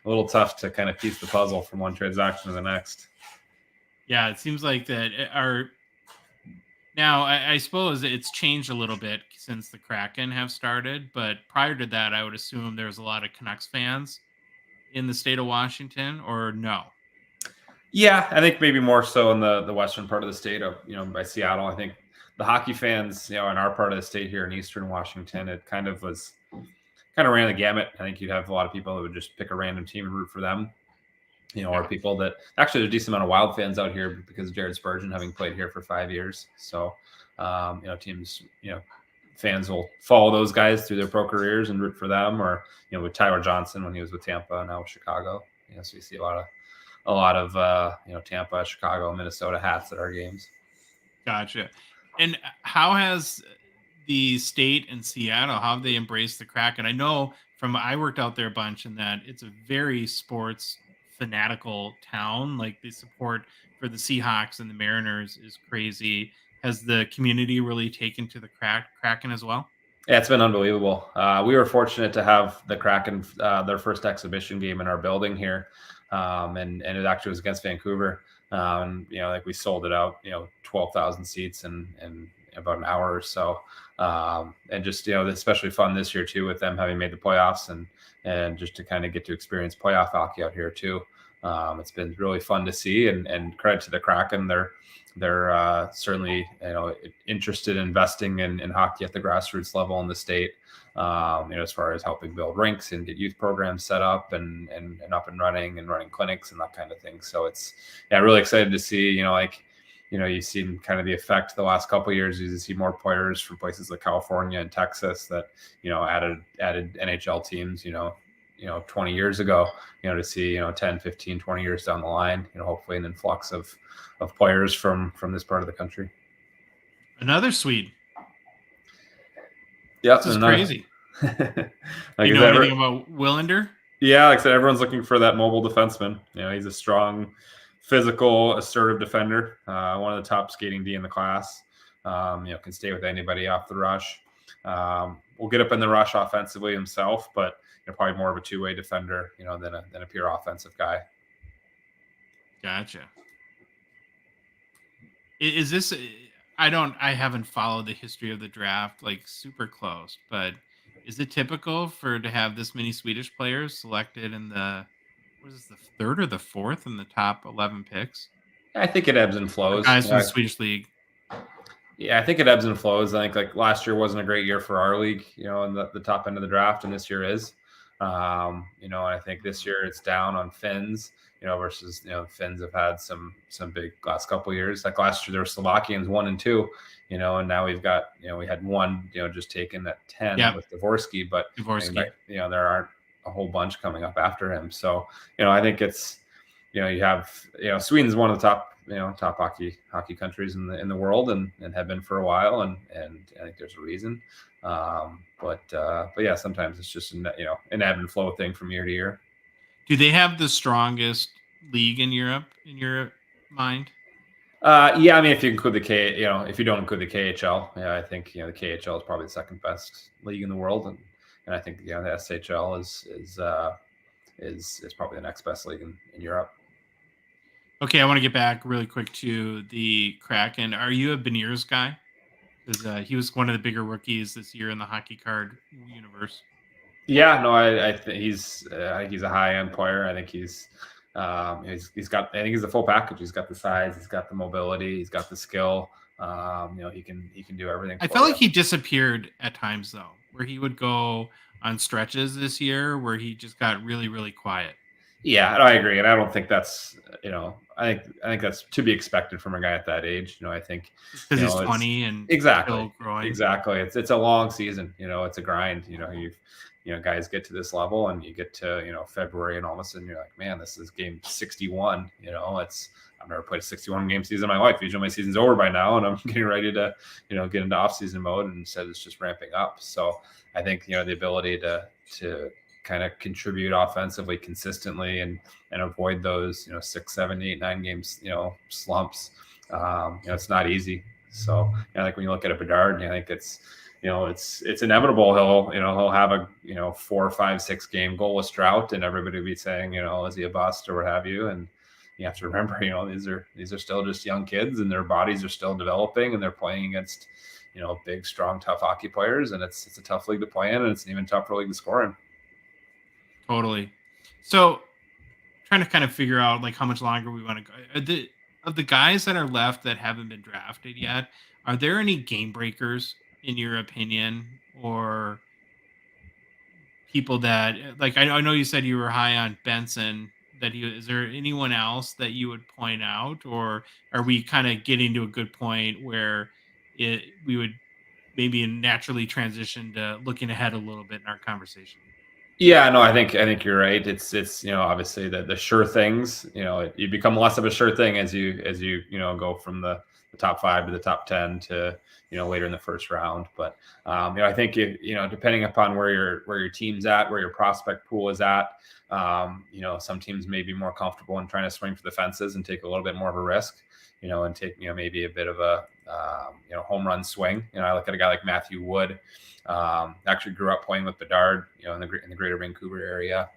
little tough to kind of piece the puzzle from one transaction to the next. Yeah, it seems like that now, I suppose it's changed a little bit since the Kraken have started, but prior to that, I would assume there was a lot of Canucks fans in the state of Washington, or no? Yeah, I think maybe more so in the western part of the state of, by Seattle. I think the hockey fans, in our part of the state here in Eastern Washington, it kind of ran the gamut. I think you'd have a lot of people that would just pick a random team and root for them, or people that actually there's a decent amount of Wild fans out here because of Jared Spurgeon having played here for 5 years. So, teams, fans will follow those guys through their pro careers and root for them, or, with Tyler Johnson when he was with Tampa and now with Chicago. So you see a lot of Tampa, Chicago, Minnesota hats at our games. Gotcha. And how has the state and Seattle, how have they embraced the Kraken? I know I worked out there a bunch, and that it's a very sports fanatical town. Like, the support for the Seahawks and the Mariners is crazy. Has the community really taken to the Kraken as well? Yeah, it's been unbelievable. We were fortunate to have the Kraken their first exhibition game in our building here, and it actually was against Vancouver. We sold it out, 12,000 seats in about an hour or so, and just especially fun this year too with them having made the playoffs and just to kind of get to experience playoff hockey out here too. It's been really fun to see, and credit to the Kraken. They're certainly interested in investing in hockey at the grassroots level in the state, as far as helping build rinks and get youth programs set up and up and running clinics and that kind of thing. So it's really excited to see, you've seen kind of the effect the last couple of years. You see more players from places like California and Texas that added NHL teams 20 years ago, to see 10, 15, 20 years down the line, hopefully an influx of players from this part of the country. Another Swede. Yeah, this is crazy. Like, you know anything about Willander? Yeah, like I said, everyone's looking for that mobile defenseman. He's a strong, physical, assertive defender. One of the top skating D in the class. Can stay with anybody off the rush. Will get up in the rush offensively himself, but probably more of a two-way defender, than a pure offensive guy. Gotcha. Is this? I haven't followed the history of the draft like super close, but is it typical to have this many Swedish players selected in the third or the fourth in the top 11 picks? I think it ebbs and flows. Guys from the Swedish league. Yeah, I think it ebbs and flows. I think like last year wasn't a great year for our league, in the top end of the draft, and this year is. And I think this year it's down on Finns, versus Finns have had some big last couple of years. Like last year there were Slovakians 1 and 2, and now we've got we had one just taken at 10 with Dvorsky, but there aren't a whole bunch coming up after him. So I think it's you have Sweden's one of the top hockey countries in the world and have been for a while, and I think there's a reason. But yeah, sometimes it's just an ebb and flow thing from year to year. Do they have the strongest league in Europe in your mind? Yeah, I mean, if you include if you don't include the KHL, I think the KHL is probably the second best league in the world, and I think the SHL is probably the next best league in Europe. Okay, I want to get back really quick to the Kraken. Are you a Beniers guy? Because he was one of the bigger rookies this year in the hockey card universe. Yeah, no, I think he's a high end player. I think he's got. I think he's the full package. He's got the size, he's got the mobility, he's got the skill. He can do everything. I felt like he disappeared at times though, where he would go on stretches this year where he just got really, really quiet. Yeah, I agree, and I don't think that's I think that's to be expected from a guy at that age. I think because he's 20 and exactly still growing. Exactly, it's a long season. It's a grind. Guys get to this level, and you get to February, and all of a sudden you're like, man, this is game 61. I've never played a 61 game season in my life. Usually my season's over by now, and I'm getting ready to get into off season mode, and instead it's just ramping up. So I think the ability to kind of contribute offensively consistently and avoid those 6, 7, 8, 9 games slumps. It's not easy. So like when you look at a Bedard, I think it's inevitable. He'll have a 4, 5, 6 game goalless drought, and everybody will be saying is he a bust or what have you. And you have to remember these are still just young kids, and their bodies are still developing, and they're playing against big, strong, tough hockey players, and it's a tough league to play in, and it's an even tougher league to score in. Totally. So trying to kind of figure out like how much longer we want to go. Of the guys that are left that haven't been drafted yet, are there any game breakers in your opinion, or people that like I know you said you were high on Benson. Is there anyone else that you would point out, or are we kind of getting to a good point where we would maybe naturally transition to looking ahead a little bit in our conversation? Yeah, no, I think you're right. It's obviously the sure things. You become less of a sure thing as you go from the top 5 to the top 10 to later in the first round. But I think depending upon where your team's at, where your prospect pool is at, some teams may be more comfortable in trying to swing for the fences and take a little bit more of a risk. And take maybe a bit of a home run swing. I look at a guy like Matthew Wood. Actually grew up playing with Bedard, in the greater Vancouver area,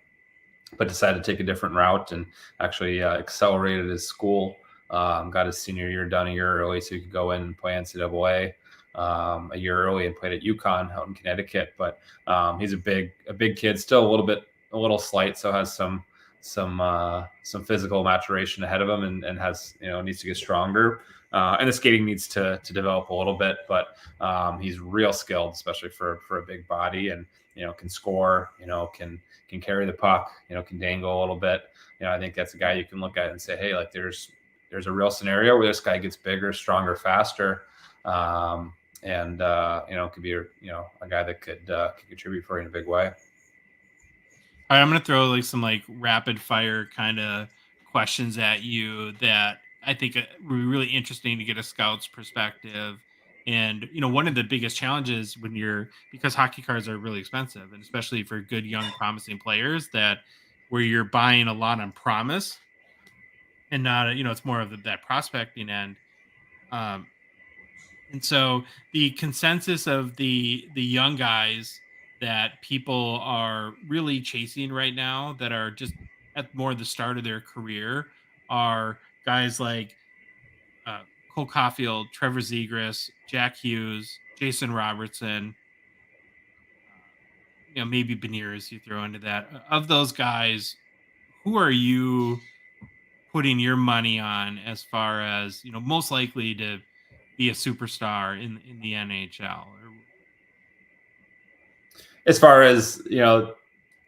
but decided to take a different route and actually accelerated his school. Got his senior year done a year early, so he could go in and play NCAA a year early, and played at UConn out in Connecticut. But he's a big kid, still a little slight, so has some physical maturation ahead of him, and has needs to get stronger. And the skating needs to develop a little bit, but he's real skilled, especially for a big body, and can score, can carry the puck, can dangle a little bit. I think that's a guy you can look at and say, hey, like there's a real scenario where this guy gets bigger, stronger, faster, and could be a guy that could contribute for you in a big way. All right, I'm gonna throw like some like rapid fire kind of questions at you that I think would be really interesting to get a scout's perspective. And one of the biggest challenges because hockey cards are really expensive, and especially for good young promising players, that where you're buying a lot on promise and not it's more of that prospecting end. And so the consensus of the young guys that people are really chasing right now, that are just at more the start of their career, are guys like Cole Caulfield, Trevor Zegras, Jack Hughes, Jason Robertson, maybe Beniers you throw into that. Of those guys, who are you putting your money on as far as most likely to be a superstar in the NHL? As far as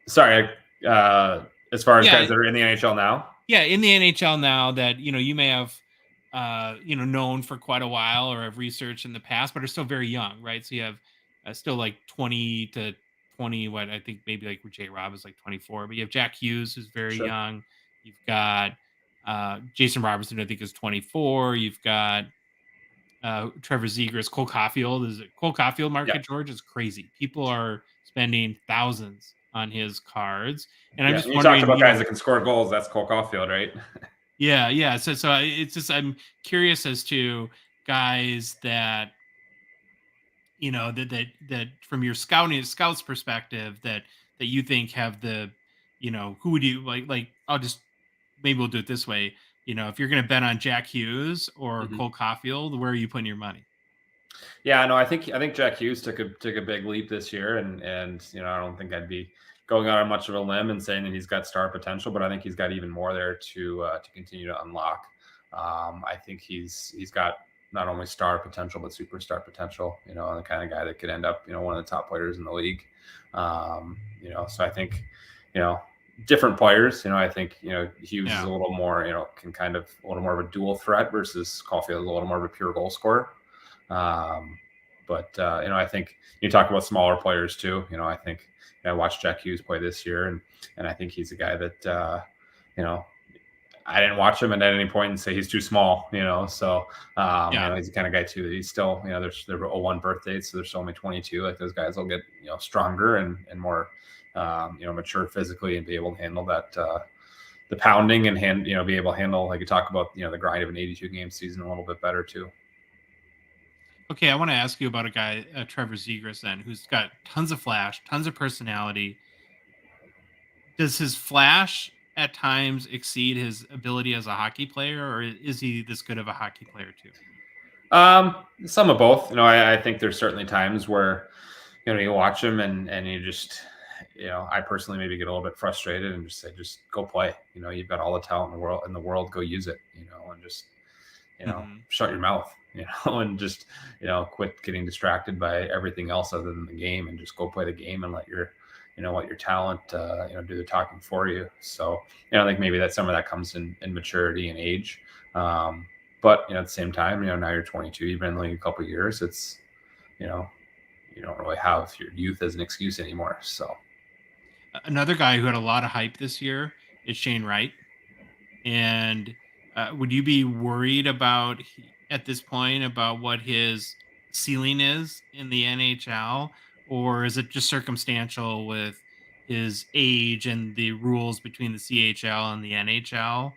sorry, as far as guys that are in the NHL now. Yeah, in the NHL now that you may have known for quite a while or have researched in the past, but are still very young, right? So you have still like 20 to 20. What I think maybe like Jay Robb is like 24, but you have Jack Hughes who's very Sure. young. You've got Jason Robertson, I think, is 24. You've got Trevor Zegras, Cole Caulfield. Cole Caulfield market, yeah. George, is crazy. People are spending thousands on his cards, and I'm just wondering. You talked about guys that can score goals. That's Cole Caulfield, right? Yeah. So it's just, I'm curious as to guys that that from your scouts perspective that you think have the who would you like maybe we'll do it this way. If you're going to bet on Jack Hughes or Cole Caulfield, where are you putting your money? Yeah, no, I think Jack Hughes took a big leap this year, and I don't think I'd be going out on much of a limb and saying that he's got star potential, but I think he's got even more there to continue to unlock. I think he's got not only star potential but superstar potential. And the kind of guy that could end up one of the top players in the league. So I think different players. I think Hughes is a little more can kind of a little more of a dual threat versus Caulfield is a little more of a pure goal scorer. But I think you talk about smaller players too. I think I watched Jack Hughes play this year, and I think he's a guy that I didn't watch him at any point and say he's too small. So he's the kind of guy too that he's still they're a 01 birthday, so they're still only 22. Like those guys will get stronger and more mature physically and be able to handle that the pounding and be able to handle, like you talk about the grind of an 82 game season a little bit better too. Okay, I want to ask you about a guy, Trevor Zegras, then, who's got tons of flash, tons of personality. Does his flash at times exceed his ability as a hockey player, or is he this good of a hockey player too? Some of both. I think there's certainly times where you watch him and you just I personally maybe get a little bit frustrated and just say, just go play. You've got all the talent in the world, go use it. And just shut your mouth. And just quit getting distracted by everything else other than the game, and just go play the game and let your talent do the talking for you. So I think maybe that some of that comes in maturity and age. But at the same time, now you're 22, you've been in the league a couple of years. It's you don't really have your youth as an excuse anymore. So Another guy who had a lot of hype this year is Shane Wright. And would you be worried at this point about what his ceiling is in the NHL, or is it just circumstantial with his age and the rules between the CHL and the NHL?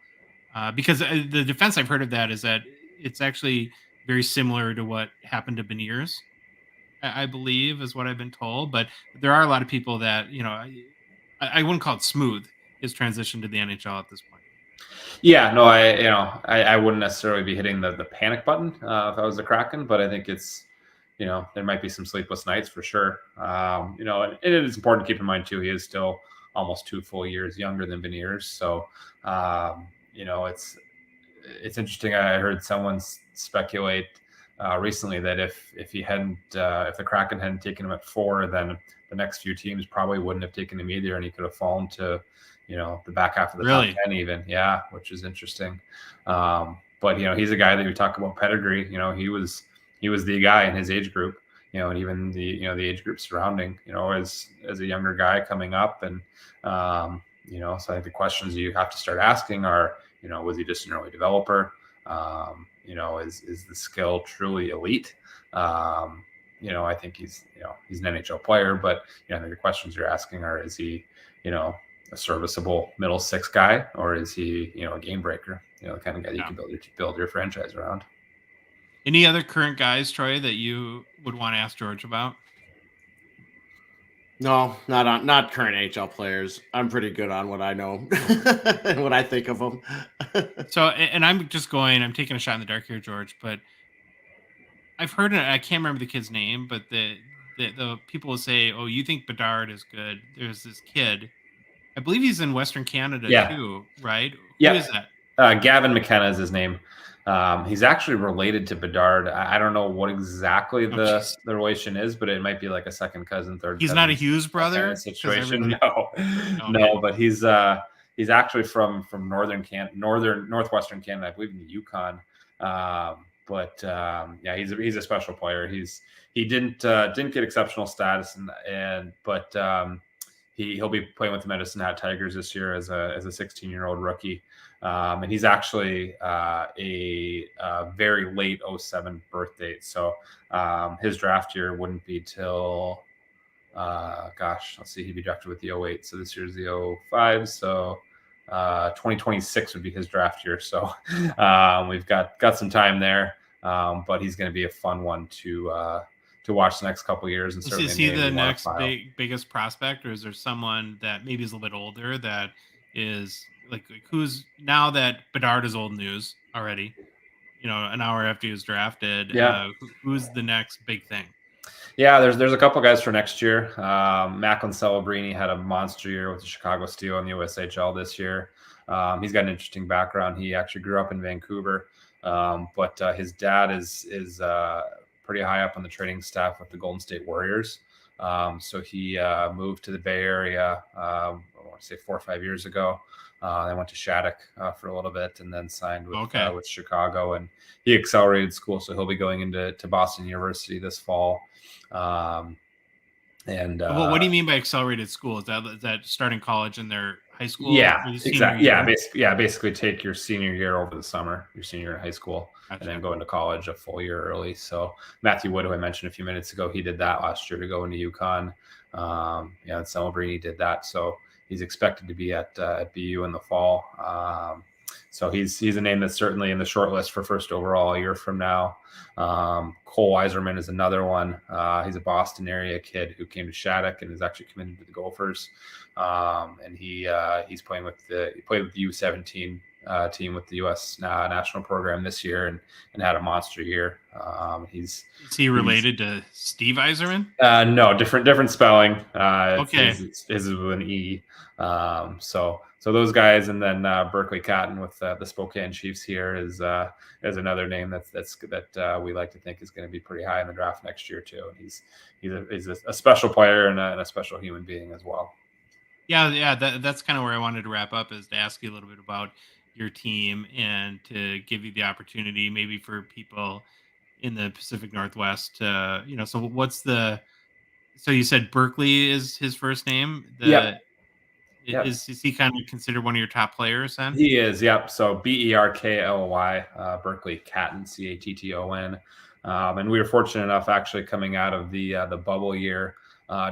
Because the defense I've heard of that is that it's actually very similar to what happened to Beniers, I believe, is what I've been told. But there are a lot of people that I wouldn't call it smooth, his transition to the NHL at this point. Yeah, no, I wouldn't necessarily be hitting the panic button if I was the Kraken, but I think it's, there might be some sleepless nights for sure. And it is important to keep in mind too, he is still almost 2 full years younger than Beniers. So, it's interesting. I heard someone speculate recently that if the Kraken hadn't taken him at 4, then the next few teams probably wouldn't have taken him either, and he could have fallen to the back half of the top 10 even. Yeah, which is interesting. But he's a guy that we talk about pedigree. He was the guy in his age group, and even the age group surrounding, as a younger guy coming up. And so I think the questions you have to start asking are, was he just an early developer? Is the skill truly elite? I think he's an NHL player, but I think the questions you're asking are, is he, a serviceable middle 6 guy, or is he, a game breaker, the kind of guy you can build your franchise around. Any other current guys, Troy, that you would want to ask George about? No, not current NHL players. I'm pretty good on what I know and what I think of them. So, and I'm taking a shot in the dark here, George, but I've heard it. I can't remember the kid's name, but the people will say, "Oh, you think Bedard is good?" There's this kid. I believe he's in Western Canada too, right? Yeah. Who is that? Gavin McKenna is his name. He's actually related to Bedard. I don't know what exactly the relation is, but it might be like a second cousin, third. He's cousin, not a Hughes brother kind of situation. No, but he's actually from northwestern Canada, I believe in the Yukon. He's a special player. He didn't get exceptional status, but he'll be playing with the Medicine Hat Tigers this year as a 16-year-old rookie. And he's actually a very late 07 birth date. So his draft year wouldn't be till, let's see, he'd be drafted with the 08. So this year's the 05. So 2026 would be his draft year. So we've got some time there. But he's going to be a fun one to watch the next couple of years. And is he the next biggest prospect, or is there someone that maybe is a little bit older that is like who's, now that Bedard is old news already, an hour after he was drafted? Who's the next big thing? Yeah, there's a couple guys for next year. Macklin Celebrini had a monster year with the Chicago Steel in the USHL this year. He's got an interesting background. He actually grew up in Vancouver, but his dad is pretty high up on the training staff with the Golden State Warriors. So he moved to the Bay Area, I want to say 4 or 5 years ago. They went to Shattuck for a little bit and then signed with Chicago, and he accelerated school. So he'll be going into Boston University this fall. What do you mean by accelerated school? Is that starting college in their high school? Yeah, exactly. Yeah, basically take your senior year over the summer, your senior year in high school, and then go into college a full year early. So Matthew Wood, who I mentioned a few minutes ago, he did that last year to go into UConn. And Celebrini did that. So he's expected to be at BU in the fall. So he's a name that's certainly in the short list for first overall a year from now. Cole Weiserman is another one. He's a Boston area kid who came to Shattuck and is actually committed to the Gophers. And he played with the U17 team with the U.S. national program this year and had a monster year. Is he related to Steve Yzerman? No, different spelling. Okay. His is with an E. So those guys, and then Berkeley Catton with the Spokane Chiefs here is another name that we like to think is going to be pretty high in the draft next year too. And he's a special player and a special human being as well. Yeah, that's kind of where I wanted to wrap up, is to ask you a little bit about your team and to give you the opportunity, maybe for people in the Pacific Northwest. So what's so you said Berkeley is his first name. Yep. Is he kind of considered one of your top players then? He is, yep. So Berkly, Berkeley Catton, Catton. And we were fortunate enough, actually, coming out of the bubble year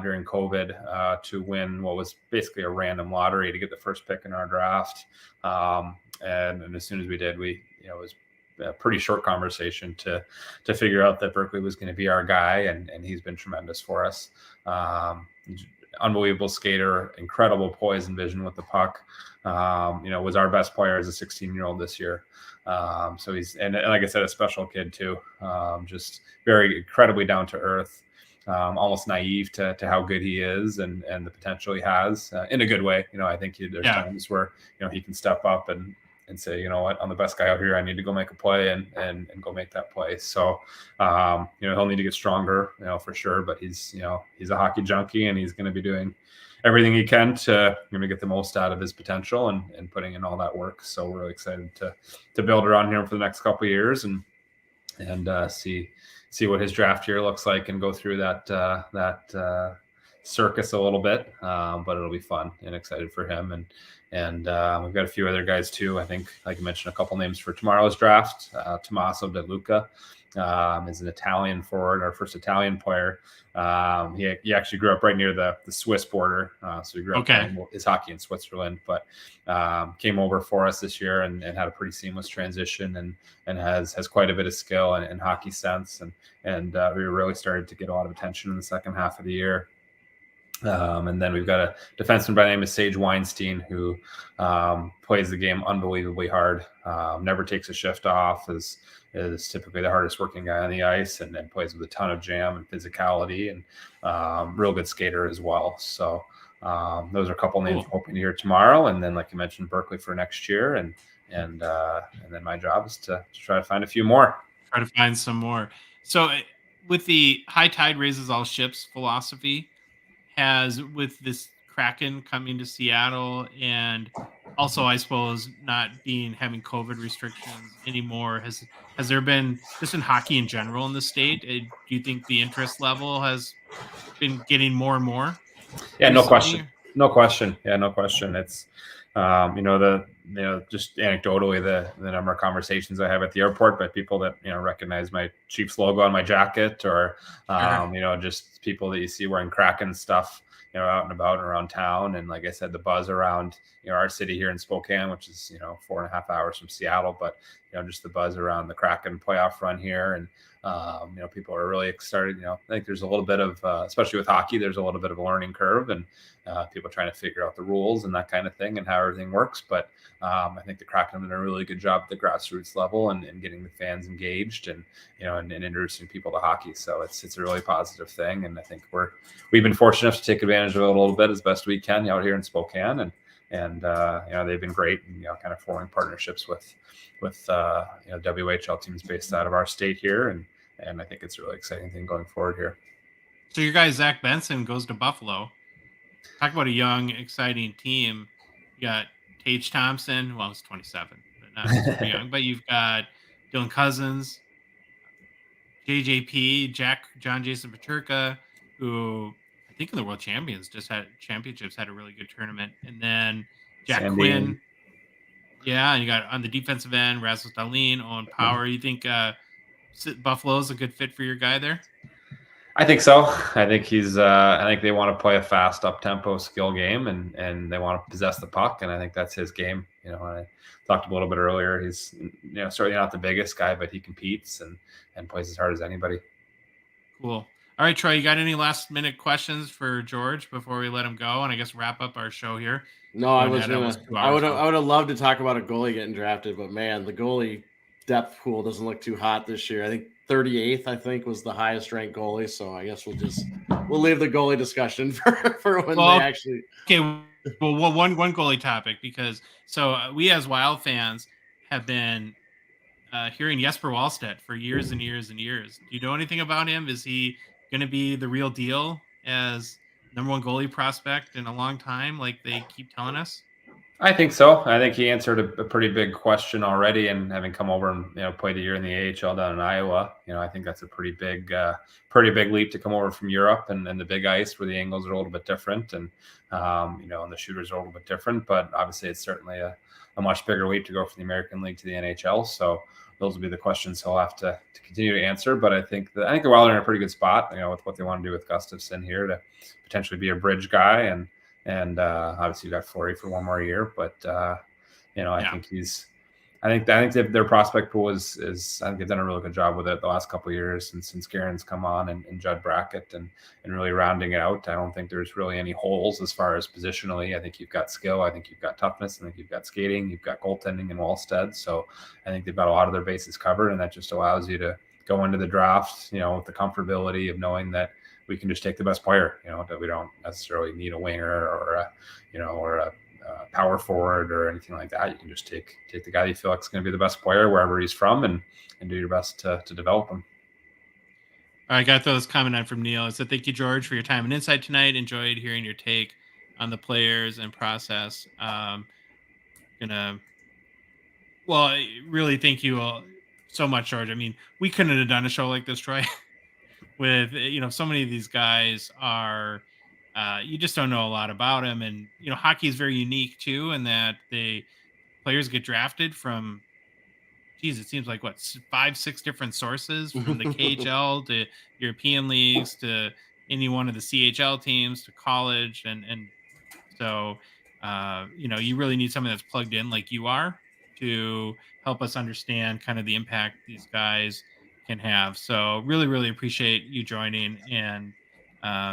during COVID, to win what was basically a random lottery to get the first pick in our draft. And as soon as we did, it was a pretty short conversation to figure out that Berkeley was going to be our guy, and he's been tremendous for us. Unbelievable skater, incredible poise and vision with the puck. Was our best player as a 16-year-old this year. So he's, and like I said, a special kid too. Just very incredibly down to earth, almost naive to how good he is and the potential he has in a good way. I think there's times where he can step up and say, you know what, I'm the best guy out here. I need to go make a play and go make that play. So, he'll need to get stronger, for sure. But he's a hockey junkie, and he's going to be doing everything he can to get the most out of his potential and putting in all that work. So we're really excited to build around him for the next couple of years and see what his draft year looks like and go through that circus a little bit. But it'll be fun and excited for him. And we've got a few other guys too. I think, like I mentioned, a couple names for tomorrow's draft. Tommaso De Luca is an Italian forward, our first Italian player. He actually grew up right near the Swiss border. So he grew up playing his hockey in Switzerland, but came over for us this year and had a pretty seamless transition and has quite a bit of skill and hockey sense. And we really started to get a lot of attention in the second half of the year. And then we've got a defenseman by the name of Sage Weinstein, who plays the game unbelievably hard, never takes a shift off, is typically the hardest working guy on the ice, and then plays with a ton of jam and physicality, and real good skater as well. So those are a couple names we're hoping to hear tomorrow. And then, like you mentioned, Berkeley for next year. And then my job is to try to find a few more. Try to find some more. So with the high tide raises all ships philosophy, with this Kraken coming to Seattle, and also, I suppose, not having COVID restrictions anymore, has there been, just in hockey in general in the state, do you think the interest level has been getting more and more? Yeah, no question. Yeah, no question. It's just anecdotally, the number of conversations I have at the airport by people that recognize my Chiefs logo on my jacket, or just people that you see wearing Kraken stuff out and about and around town. And like I said, the buzz around our city here in Spokane, which is 4.5 hours from Seattle, but just the buzz around the Kraken playoff run here, and people are really excited. I think there's a little bit of, especially with hockey, there's a little bit of a learning curve, and people trying to figure out the rules and that kind of thing and how everything works. But I think the Kraken have done a really good job at the grassroots level and getting the fans engaged and introducing people to hockey. So it's a really positive thing, and I think we've been fortunate enough to take advantage of it a little bit as best we can out here in Spokane, and they've been great, and kind of forming partnerships with WHL teams based out of our state here, and I think it's a really exciting thing going forward here. So your guy Zach Benson goes to Buffalo. Talk about a young, exciting team. You got Tage Thompson. Well, he's 27, but not super young. But you've got Dylan Cousins, JJP, John Jason Paterka, who I think in the World Championships had a really good tournament, and then Jack Quinn. Yeah, and you got on the defensive end Rasmus Dahlin, Owen Power. You think Buffalo's a good fit for your guy there? I think so. I think I think they want to play a fast, up-tempo skill game, and they want to possess the puck, and I think that's his game. I talked a little bit earlier. He's certainly not the biggest guy, but he competes and plays as hard as anybody. Cool. All right, Troy, you got any last minute questions for George before we let him go? And I guess wrap up our show here. No, I was At almost gonna. 2 I hours. would have loved to talk about a goalie getting drafted, but man, the goalie depth pool doesn't look too hot this year. I think 38th, I think, was the highest ranked goalie. So I guess we'll leave the goalie discussion for when they actually. Okay, well, one goalie topic, because we as Wild fans have been hearing Jesper Wallstedt for years and years and years. Do you know anything about him? Is he going to be the real deal as #1 goalie prospect in a long time, like they keep telling us? I think so. I think he answered a pretty big question already, and having come over and played a year in the AHL down in Iowa, I think that's a pretty big leap to come over from Europe and the big ice where the angles are a little bit different, and and the shooters are a little bit different. But obviously, it's certainly a much bigger leap to go from the American League to the NHL. So those will be the questions he'll have to continue to answer. But I think the Wild are in a pretty good spot, with what they want to do with Gustafsson here to potentially be a bridge guy, and obviously you got Fleury for one more year, but I think their prospect pool is I think they've done a really good job with it the last couple of years, and since Garen's come on and Judd Brackett and really rounding it out. I don't think there's really any holes as far as positionally. I think you've got skill, I think you've got toughness, I think you've got skating, you've got goaltending and Wallstedt. So I think they've got a lot of their bases covered, and that just allows you to go into the draft, with the comfortability of knowing that we can just take the best player, that we don't necessarily need a winger or a power forward or anything like that. You can just take the guy you feel like is going to be the best player wherever he's from and do your best to develop him. All right, got those comment on from Neil. So thank you, George, for your time and insight tonight. Enjoyed hearing your take on the players and process. Really thank you all so much, George. I mean, we couldn't have done a show like this, Troy, with so many of these guys are you just don't know a lot about them. And hockey is very unique too, in that players get drafted from it seems like 5-6 different sources, from the KHL to European leagues to any one of the CHL teams to college, and so you really need someone that's plugged in like you are to help us understand kind of the impact these guys can have. So really, really appreciate you joining, and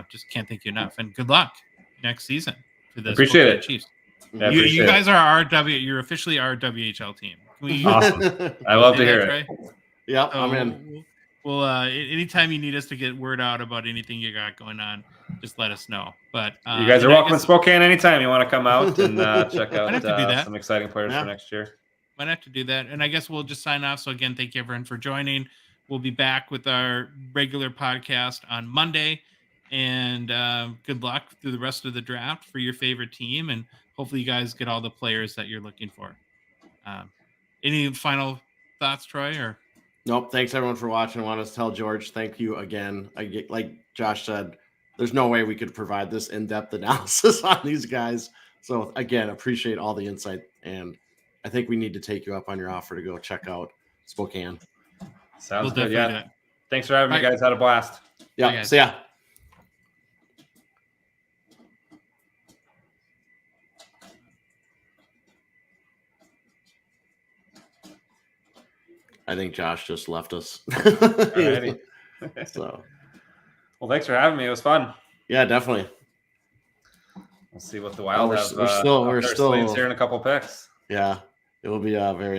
just can't thank you enough. And good luck next season for the Appreciate it. Chiefs. Yeah, you guys are you're officially our WHL team. Awesome. I love to hear it. Yeah, I'm in. Well, anytime you need us to get word out about anything you got going on, just let us know. But you guys are welcome in Spokane anytime you want to come out and check out some exciting players for next year. Might have to do that. And I guess we'll just sign off. So again, thank you everyone for joining. We'll be back with our regular podcast on Monday. And good luck through the rest of the draft for your favorite team. And hopefully you guys get all the players that you're looking for. Any final thoughts, Troy? Or nope. Thanks everyone for watching. I want to tell George, thank you again. Like Josh said, there's no way we could provide this in-depth analysis on these guys. So again, appreciate all the insight, and I think we need to take you up on your offer to go check out Spokane. Sounds good. Yeah. Thanks for having me, guys. Had a blast. Yeah. See ya. I think Josh just left us. Alrighty. So, well, thanks for having me. It was fun. Yeah, definitely. We'll see what the Wild have. We're still here in a couple picks. Yeah, it will be very